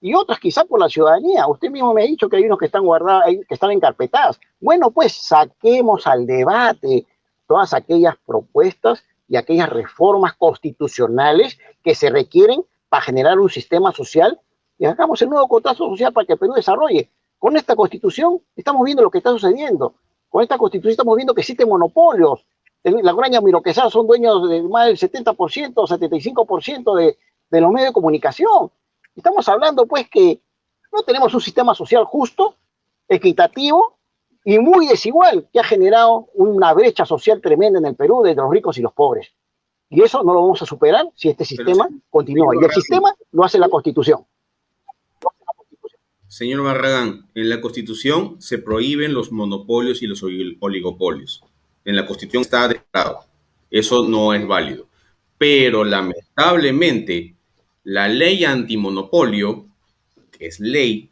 y otras quizá por la ciudadanía. Usted mismo me ha dicho que hay unos que están guardados, que están encarpetadas. Bueno, pues saquemos al debate todas aquellas propuestas y aquellas reformas constitucionales que se requieren para generar un sistema social y hagamos el nuevo contrato social para que el Perú desarrolle. Con esta Constitución estamos viendo lo que está sucediendo. Con esta Constitución estamos viendo que existen monopolios. La Graña Miroquesal son dueños de más del 70%, 75% de los medios de comunicación. Estamos hablando, pues, que no tenemos un sistema social justo, equitativo y muy desigual, que ha generado una brecha social tremenda en el Perú entre los ricos y los pobres. Y eso no lo vamos a superar si este sistema continúa. Y el sistema lo hace la Constitución. Señor Barragán, en la Constitución se prohíben los monopolios y los oligopolios. En la Constitución está declarado. Eso no es válido. Pero lamentablemente, la ley antimonopolio, que es ley,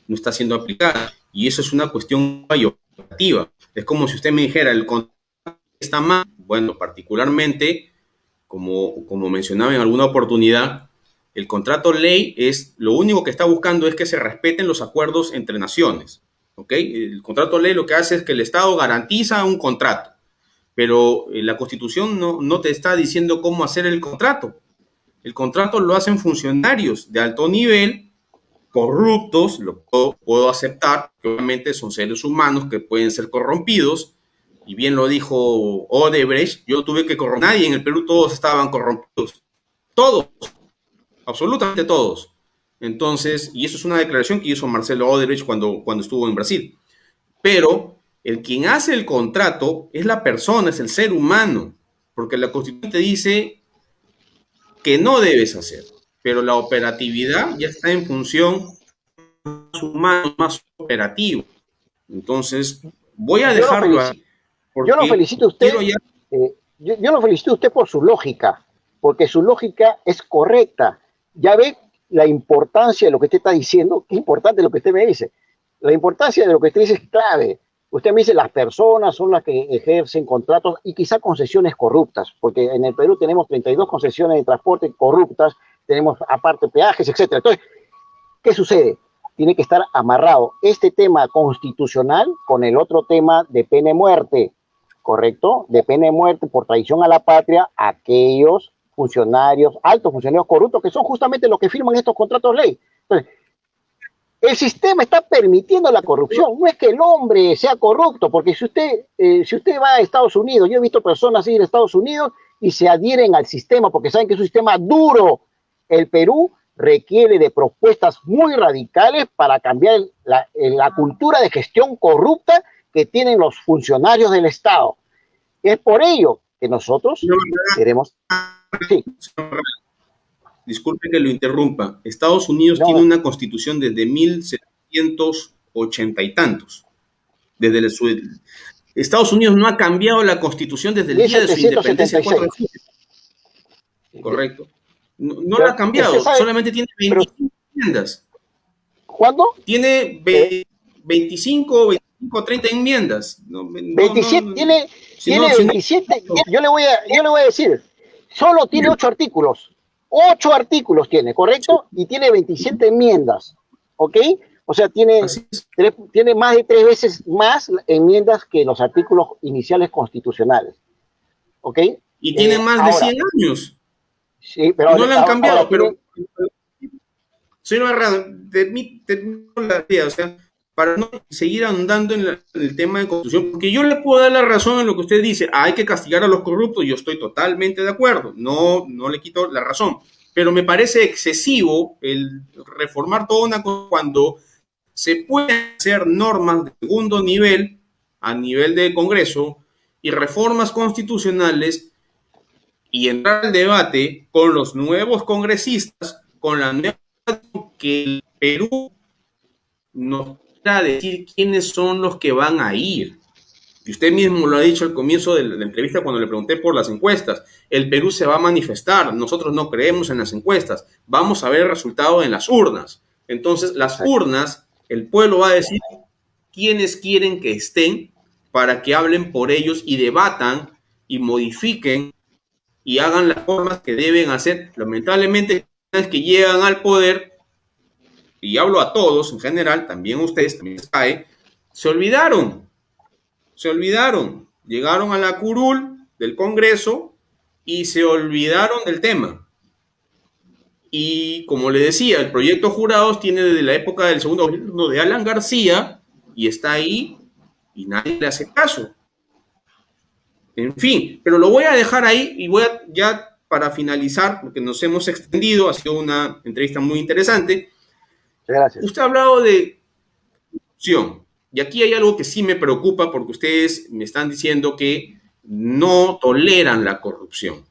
no está siendo aplicada. Y eso es una cuestión operativa. Es como si usted me dijera, el contrato está mal. Bueno, particularmente, como mencionaba en alguna oportunidad, el contrato ley es lo único que está buscando es que se respeten los acuerdos entre naciones. ¿Okay? El contrato ley lo que hace es que el Estado garantiza un contrato, pero la Constitución no te está diciendo cómo hacer el contrato. El contrato lo hacen funcionarios de alto nivel, corruptos, lo puedo aceptar, que obviamente son seres humanos que pueden ser corrompidos, y bien lo dijo Odebrecht, yo tuve que corromper, nadie en el Perú, todos estaban corrompidos, todos, absolutamente todos. Entonces, y eso es una declaración que hizo Marcelo Odebrecht cuando estuvo en Brasil. Pero el quien hace el contrato es la persona, es el ser humano, porque la Constitución te dice que no debes hacer, pero la operatividad ya está en función más humano, más operativo. Entonces, voy a dejarlo así. Yo lo felicito a usted. Yo lo felicito a usted por su lógica, porque su lógica es correcta. Ya ve la importancia de lo que usted está diciendo, que es importante lo que usted me dice. La importancia de lo que usted dice es clave. Usted me dice las personas son las que ejercen contratos y quizá concesiones corruptas, porque en el Perú tenemos 32 concesiones de transporte corruptas, tenemos aparte peajes, etcétera. Entonces, ¿qué sucede? Tiene que estar amarrado este tema constitucional con el otro tema de pena de muerte, ¿correcto? De pena de muerte por traición a la patria, aquellos funcionarios, altos funcionarios corruptos, que son justamente los que firman estos contratos ley. Entonces, el sistema está permitiendo la corrupción. No es que el hombre sea corrupto, porque si usted va a Estados Unidos, yo he visto personas ir a Estados Unidos y se adhieren al sistema porque saben que es un sistema duro. El Perú requiere de propuestas muy radicales para cambiar la cultura de gestión corrupta que tienen los funcionarios del Estado. Es por ello que nosotros queremos... Sí. Disculpe que lo interrumpa. Estados Unidos tiene una constitución desde 1780 y tantos. Estados Unidos no ha cambiado la constitución desde el día de su independencia. Correcto. No la ha cambiado, solamente tiene 25 enmiendas. ¿Cuándo? Tiene 25 o 30 enmiendas. 27, tiene 27. Yo le voy a decir, solo tiene 8 artículos. 8 artículos tiene, ¿correcto? Y tiene 27 enmiendas, ¿ok? O sea, tiene más de 3 veces más enmiendas que los artículos iniciales constitucionales, ¿ok? Y tiene más de 100 años. Sí, pero no la han cambiado, pero... Señor Barragán, termino la idea, o sea, para no seguir andando en el tema de constitución, porque yo le puedo dar la razón en lo que usted dice, hay que castigar a los corruptos, yo estoy totalmente de acuerdo, no le quito la razón, pero me parece excesivo el reformar toda una cosa cuando se pueden hacer normas de segundo nivel, a nivel de Congreso, y reformas constitucionales, y entrar al debate con los nuevos congresistas, con la nueva que el Perú nos a decir quiénes son los que van a ir. Y usted mismo lo ha dicho al comienzo de la entrevista cuando le pregunté por las encuestas. El Perú se va a manifestar. Nosotros no creemos en las encuestas. Vamos a ver el resultado en las urnas. Entonces, las urnas, el pueblo va a decir quiénes quieren que estén para que hablen por ellos y debatan y modifiquen y hagan las formas que deben hacer. Lamentablemente, es que llegan al poder, y hablo a todos en general, también ustedes, también se olvidaron, llegaron a la curul del Congreso y se olvidaron del tema. Y como le decía, el proyecto Jurados tiene desde la época del segundo gobierno de Alan García y está ahí y nadie le hace caso. En fin, pero lo voy a dejar ahí y voy a, ya para finalizar, porque nos hemos extendido, ha sido una entrevista muy interesante. Gracias. Usted ha hablado de corrupción, y aquí hay algo que sí me preocupa porque ustedes me están diciendo que no toleran la corrupción.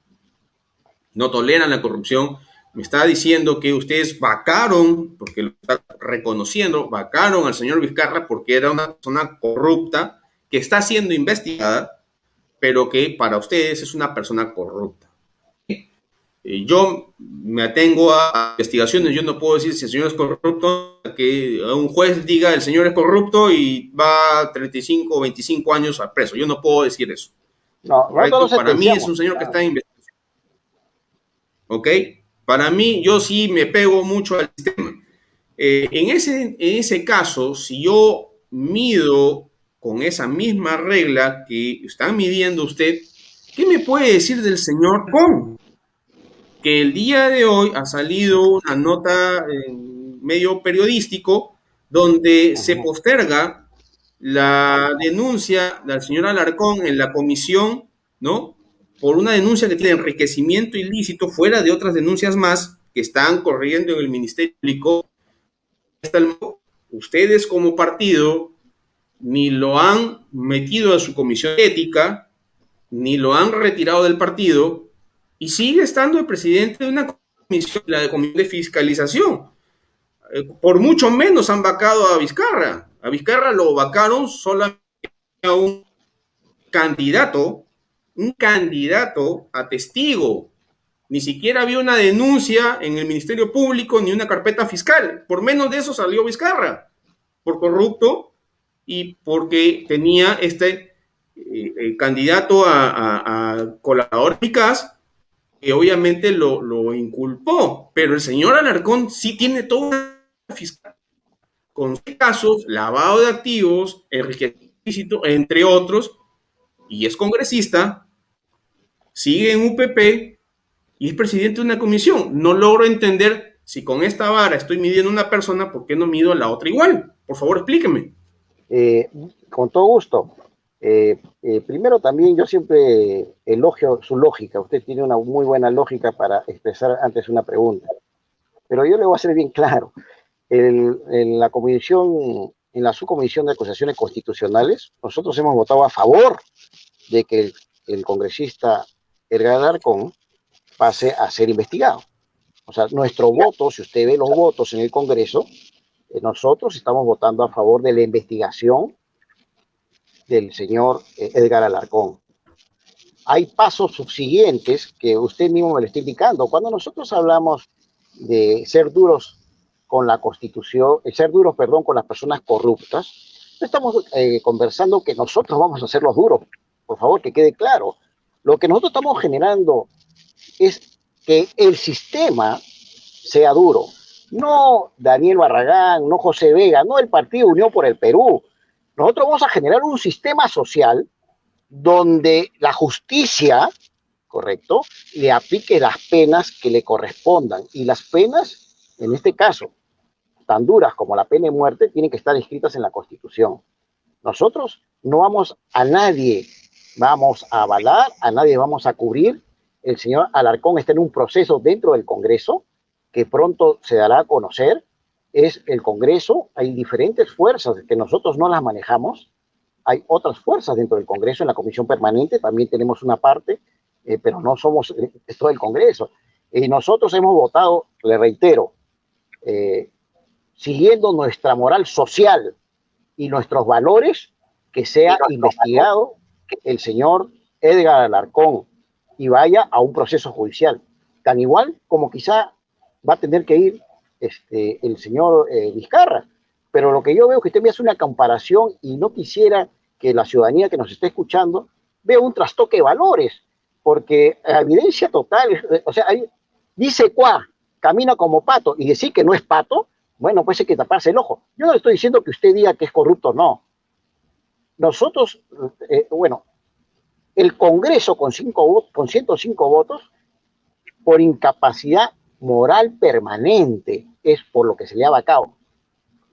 No toleran la corrupción. Me está diciendo que ustedes vacaron, porque lo está reconociendo, vacaron al señor Vizcarra porque era una persona corrupta que está siendo investigada, pero que para ustedes es una persona corrupta. Yo me atengo a investigaciones, yo no puedo decir si el señor es corrupto, que un juez diga el señor es corrupto y va 35 o 25 años a preso. Yo no puedo decir eso. No, para mí es un señor que está en investigación. ¿Ok? Para mí, yo sí me pego mucho al sistema. En ese caso, si yo mido con esa misma regla que están midiendo usted, ¿qué me puede decir del señor Con? Que el día de hoy ha salido una nota en medio periodístico donde se posterga la denuncia del señor Alarcón en la comisión, ¿no? Por una denuncia que tiene enriquecimiento ilícito fuera de otras denuncias más que están corriendo en el Ministerio Público. Ustedes como partido ni lo han metido a su comisión ética, ni lo han retirado del partido, y sigue estando el presidente de una comisión, la de comisión de fiscalización. Por mucho menos han vacado a Vizcarra. A Vizcarra lo vacaron solamente a un candidato a testigo. Ni siquiera había una denuncia en el Ministerio Público ni una carpeta fiscal. Por menos de eso salió Vizcarra, por corrupto y porque tenía candidato a colaborador eficaz, que obviamente lo inculpó, pero el señor Alarcón sí tiene toda la fiscal, con casos, lavado de activos, enriquecimiento, entre otros, y es congresista, sigue en UPP, y es presidente de una comisión. No logro entender si con esta vara estoy midiendo a una persona, ¿por qué no mido a la otra igual? Por favor, explíqueme. Eh, con todo gusto. Primero también yo siempre elogio su lógica. Usted tiene una muy buena lógica para expresar antes una pregunta. Pero yo le voy a ser bien claro. En la comisión, en la subcomisión de acusaciones constitucionales, nosotros hemos votado a favor de que el congresista Edgar Alarcón pase a ser investigado. O sea, nuestro voto, si usted ve los votos en el Congreso, nosotros estamos votando a favor de la investigación del señor Edgar Alarcón. Hay pasos subsiguientes que usted mismo me lo está indicando. Cuando nosotros hablamos de ser duros con la Constitución, ser duros, perdón, con las personas corruptas, no estamos conversando que nosotros vamos a ser los duros. Por favor, que quede claro. Lo que nosotros estamos generando es que el sistema sea duro. No Daniel Barragán, no José Vega, no el Partido Unión por el Perú. Nosotros vamos a generar un sistema social donde la justicia, correcto, le aplique las penas que le correspondan. Y las penas, en este caso, tan duras como la pena de muerte, tienen que estar escritas en la Constitución. Nosotros no vamos a nadie, vamos a avalar, a nadie vamos a cubrir. El señor Alarcón está en un proceso dentro del Congreso que pronto se dará a conocer. Es el Congreso, hay diferentes fuerzas que nosotros no las manejamos, hay otras fuerzas dentro del Congreso, en la Comisión Permanente también tenemos una parte, pero no somos todo el Congreso. Y nosotros hemos votado, le reitero, eh, siguiendo nuestra moral social y nuestros valores, que sea investigado el señor Edgar Alarcón y vaya a un proceso judicial. Tan igual como quizá va a tener que ir el señor Vizcarra. Pero lo que yo veo es que usted me hace una comparación y no quisiera que la ciudadanía que nos esté escuchando vea un trastoque de valores, porque a evidencia total, o sea, ahí dice cuá, camina como pato, y decir que no es pato, bueno, pues hay que taparse el ojo. Yo no le estoy diciendo que usted diga que es corrupto, no. Nosotros, bueno, el Congreso con 105 votos, por incapacidad moral permanente, es por lo que se lleva a cabo.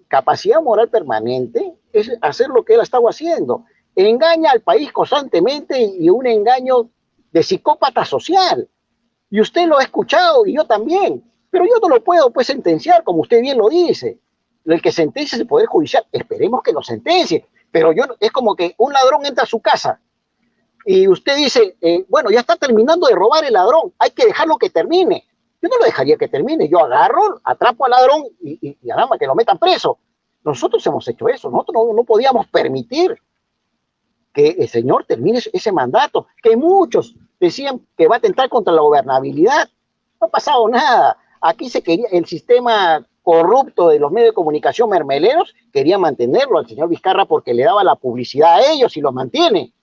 Capacidad moral permanente es hacer lo que él ha estado haciendo. Engaña al país constantemente y un engaño de psicópata social. Y usted lo ha escuchado y yo también. Pero yo no lo puedo pues sentenciar, como usted bien lo dice. El que sentencia es el Poder Judicial. Esperemos que lo sentencie. Pero yo, es como que un ladrón entra a su casa y usted dice, bueno, ya está terminando de robar el ladrón, hay que dejarlo que termine. Yo no lo dejaría que termine, yo agarro, atrapo al ladrón y además que lo metan preso. Nosotros hemos hecho eso, nosotros no podíamos permitir que el señor termine ese mandato, que muchos decían que va a atentar contra la gobernabilidad. No ha pasado nada. Aquí se quería, el sistema corrupto de los medios de comunicación mermeleros quería mantenerlo al señor Vizcarra porque le daba la publicidad a ellos y lo mantiene.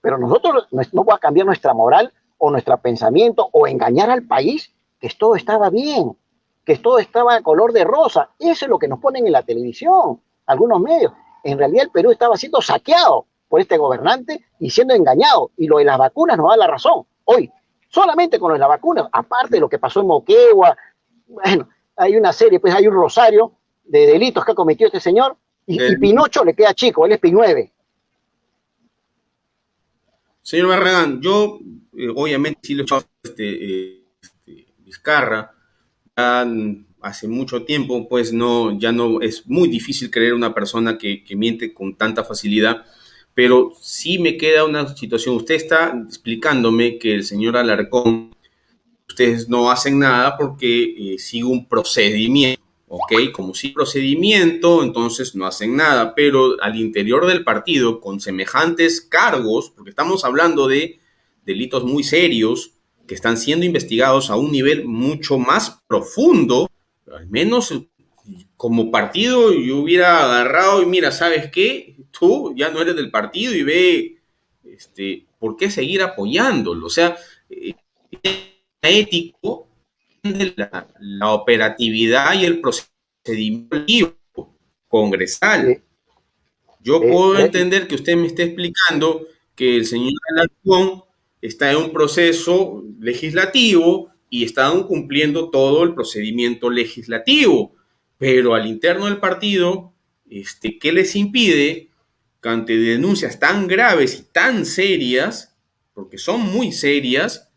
Pero nosotros no va a cambiar nuestra moral o nuestro pensamiento o engañar al país que todo estaba bien, que todo estaba a color de rosa. Eso es lo que nos ponen en la televisión, algunos medios. En realidad el Perú estaba siendo saqueado por este gobernante y siendo engañado. Y lo de las vacunas nos da la razón. Hoy, solamente con lo de las vacunas, aparte de lo que pasó en Moquegua, bueno, hay una serie, pues hay un rosario de delitos que ha cometido este señor y Pinocho le queda chico, él es P9. Señor Barragán, yo obviamente sí lo he echado Vizcarra, ya hace mucho tiempo, pues no, ya no es muy difícil creer una persona que miente con tanta facilidad, pero sí me queda una situación. Usted está explicándome que el señor Alarcón, ustedes no hacen nada porque sigue un procedimiento. ¿Ok? Como si procedimiento, entonces no hacen nada, pero al interior del partido, con semejantes cargos, porque estamos hablando de delitos muy serios que están siendo investigados a un nivel mucho más profundo, al menos como partido yo hubiera agarrado y mira, ¿sabes qué? Tú ya no eres del partido y ve, ¿por qué seguir apoyándolo? O sea, ético de la operatividad y el procedimiento congresal. Eh, Yo puedo eh, entender que usted me esté explicando que el señor Alarcón está en un proceso legislativo y están cumpliendo todo el procedimiento legislativo, pero al interno del partido, ¿qué les impide que ante denuncias tan graves y tan serias, porque son muy serias,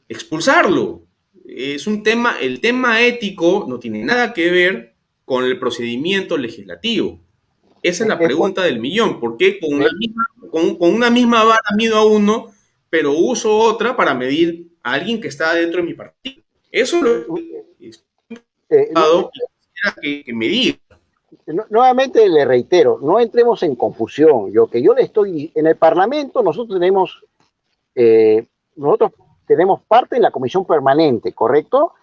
expulsarlo? Es un tema, el tema ético no tiene nada que ver con el procedimiento legislativo. Esa es la Es por- pregunta del millón. ¿Por qué eh, con una misma vara mido a uno, pero uso otra para medir a alguien que está dentro de mi partido? Eso es lo que he eh, no, estado y quisiera que me diga. Nuevamente le reitero, no entremos en confusión. Yo le estoy en el Parlamento, nosotros tenemos parte en la comisión permanente, ¿correcto?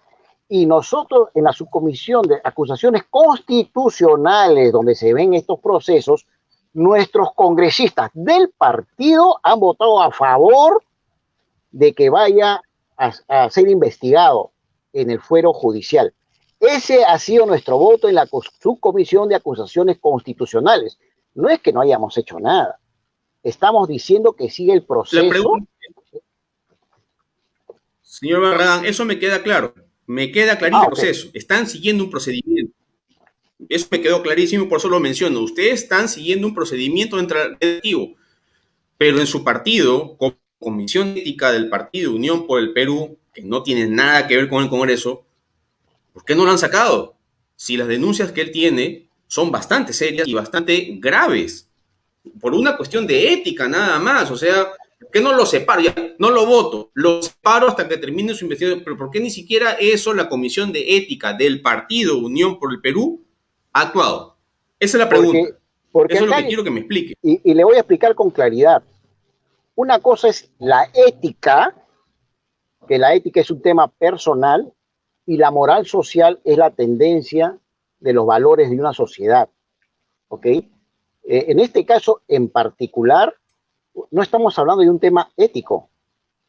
Y nosotros en la subcomisión de acusaciones constitucionales, donde se ven estos procesos, nuestros congresistas del partido han votado a favor de que vaya a ser investigado en el fuero judicial. Ese ha sido nuestro voto en la subcomisión de acusaciones constitucionales. No es que no hayamos hecho nada. Estamos diciendo que sigue el La proceso. pregunta, señor Barragán, eso me queda claro. Me queda clarísimo el Ok. proceso. Están siguiendo un procedimiento. Eso me quedó clarísimo, por eso lo menciono. Ustedes están siguiendo un procedimiento legislativo, pero en su partido, como Comisión Ética del Partido Unión por el Perú, que no tiene nada que ver con el Congreso, ¿por qué no lo han sacado? Si las denuncias que él tiene son bastante serias y bastante graves, por una cuestión de ética nada más, o sea, ¿por qué no lo separo? Ya, no lo voto, lo separo hasta que termine su investigación, pero ¿por qué ni siquiera eso la Comisión de Ética del Partido Unión por el Perú ha actuado? Esa es la pregunta. Porque, porque Eso es lo acá, que quiero que me explique. y le voy a explicar con claridad, una cosa es la ética, que la ética es un tema personal, y la moral social es la tendencia de los valores de una sociedad. ¿Ok? En este caso en particular, no estamos hablando de un tema ético,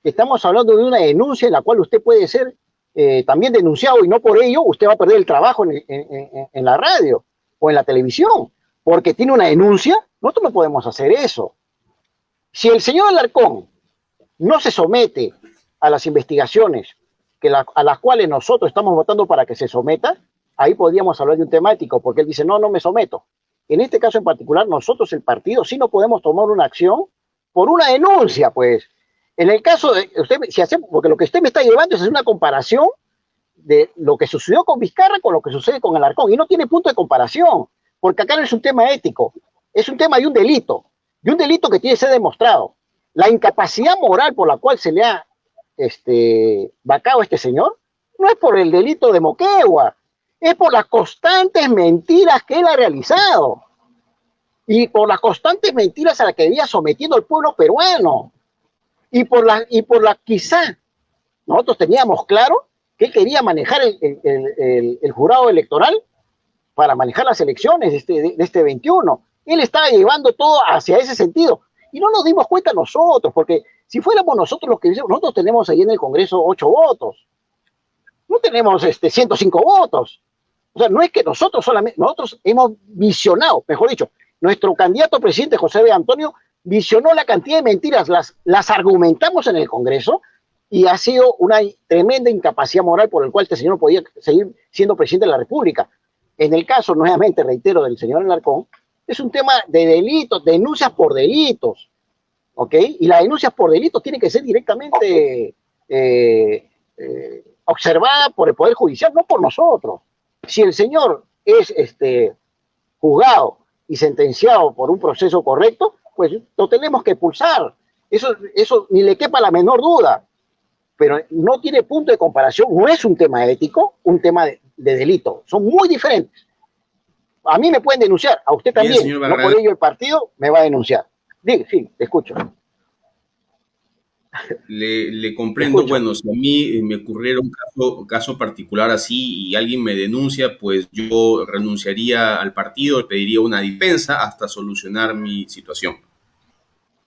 estamos hablando de una denuncia en la cual usted puede ser también denunciado y no por ello usted va a perder el trabajo en la radio o en la televisión, porque tiene una denuncia. Nosotros no podemos hacer eso. Si el señor Alarcón no se somete a las investigaciones a las cuales nosotros estamos votando para que se someta, ahí podríamos hablar de un tema ético, porque él dice, no, no me someto. En este caso en particular, nosotros, el partido, sí no podemos tomar una acción por una denuncia, pues. En el caso de usted, si hacemos, porque lo que usted me está llevando es una comparación de lo que sucedió con Vizcarra con lo que sucede con Alarcón, y no tiene punto de comparación, porque acá no es un tema ético, es un tema de un delito que tiene que ser demostrado. La incapacidad moral por la cual se le ha vacado a este señor no es por el delito de Moquegua, es por las constantes mentiras que él ha realizado y por las constantes mentiras a las que había sometido al pueblo peruano y por la quizá nosotros teníamos claro que él quería manejar el jurado electoral para manejar las elecciones de este 21. Él estaba llevando todo hacia ese sentido. Y no nos dimos cuenta nosotros, porque si fuéramos nosotros los que nosotros tenemos ahí en el Congreso 8 votos, no tenemos 105 votos. O sea, no es que nosotros solamente, nosotros hemos visionado, mejor dicho, nuestro candidato presidente José B. Antonio visionó la cantidad de mentiras, las argumentamos en el Congreso y ha sido una tremenda incapacidad moral por el cual este señor no podía seguir siendo presidente de la República. En el caso, nuevamente reitero, del señor Alarcón, es un tema de delitos, denuncias por delitos, ¿ok? Y las denuncias por delitos tienen que ser directamente observadas por el Poder Judicial, no por nosotros. Si el señor es juzgado y sentenciado por un proceso correcto, pues lo tenemos que expulsar. Eso ni le quepa la menor duda, pero no tiene punto de comparación, no es un tema ético, un tema de delito, son muy diferentes. A mí me pueden denunciar, a usted Bien, también, señor no por Barragán, ello el partido me va a denunciar. Diga, sí, te escucho, le te comprendo. escucho. Bueno, si a mí me ocurriera un caso particular así y alguien me denuncia, pues yo renunciaría al partido, pediría una dispensa hasta solucionar mi situación.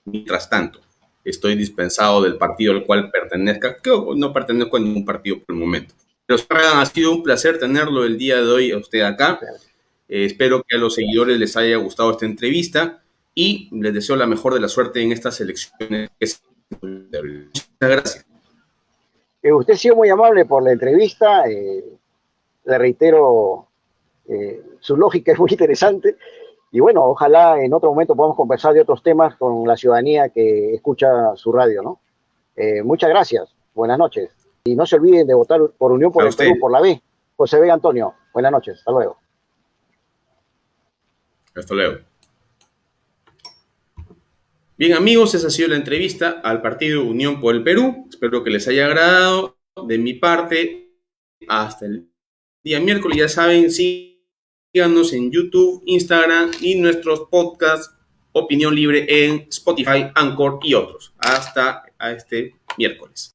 Mientras tanto, estoy dispensado del partido al cual pertenezca, que no pertenezco a ningún partido por el momento. Pero ha sido un placer tenerlo el día de hoy a usted acá. Espero que a los seguidores les haya gustado esta entrevista y les deseo la mejor de la suerte en estas elecciones que se Muchas gracias. Usted ha sido muy amable por la entrevista. Le reitero, su lógica es muy interesante. Y bueno, ojalá en otro momento podamos conversar de otros temas con la ciudadanía que escucha su radio, ¿no? Muchas gracias. Buenas noches. Y no se olviden de votar por Unión por A el usted. Perú, por la B. José Vega Antonio. Buenas noches. Hasta luego. Hasta luego. Bien, amigos, esa ha sido la entrevista al partido Unión por el Perú. Espero que les haya agradado. De mi parte, hasta el día miércoles, ya saben, síganos en YouTube, Instagram y nuestros podcasts Opinión Libre en Spotify, Anchor y otros. Hasta este miércoles.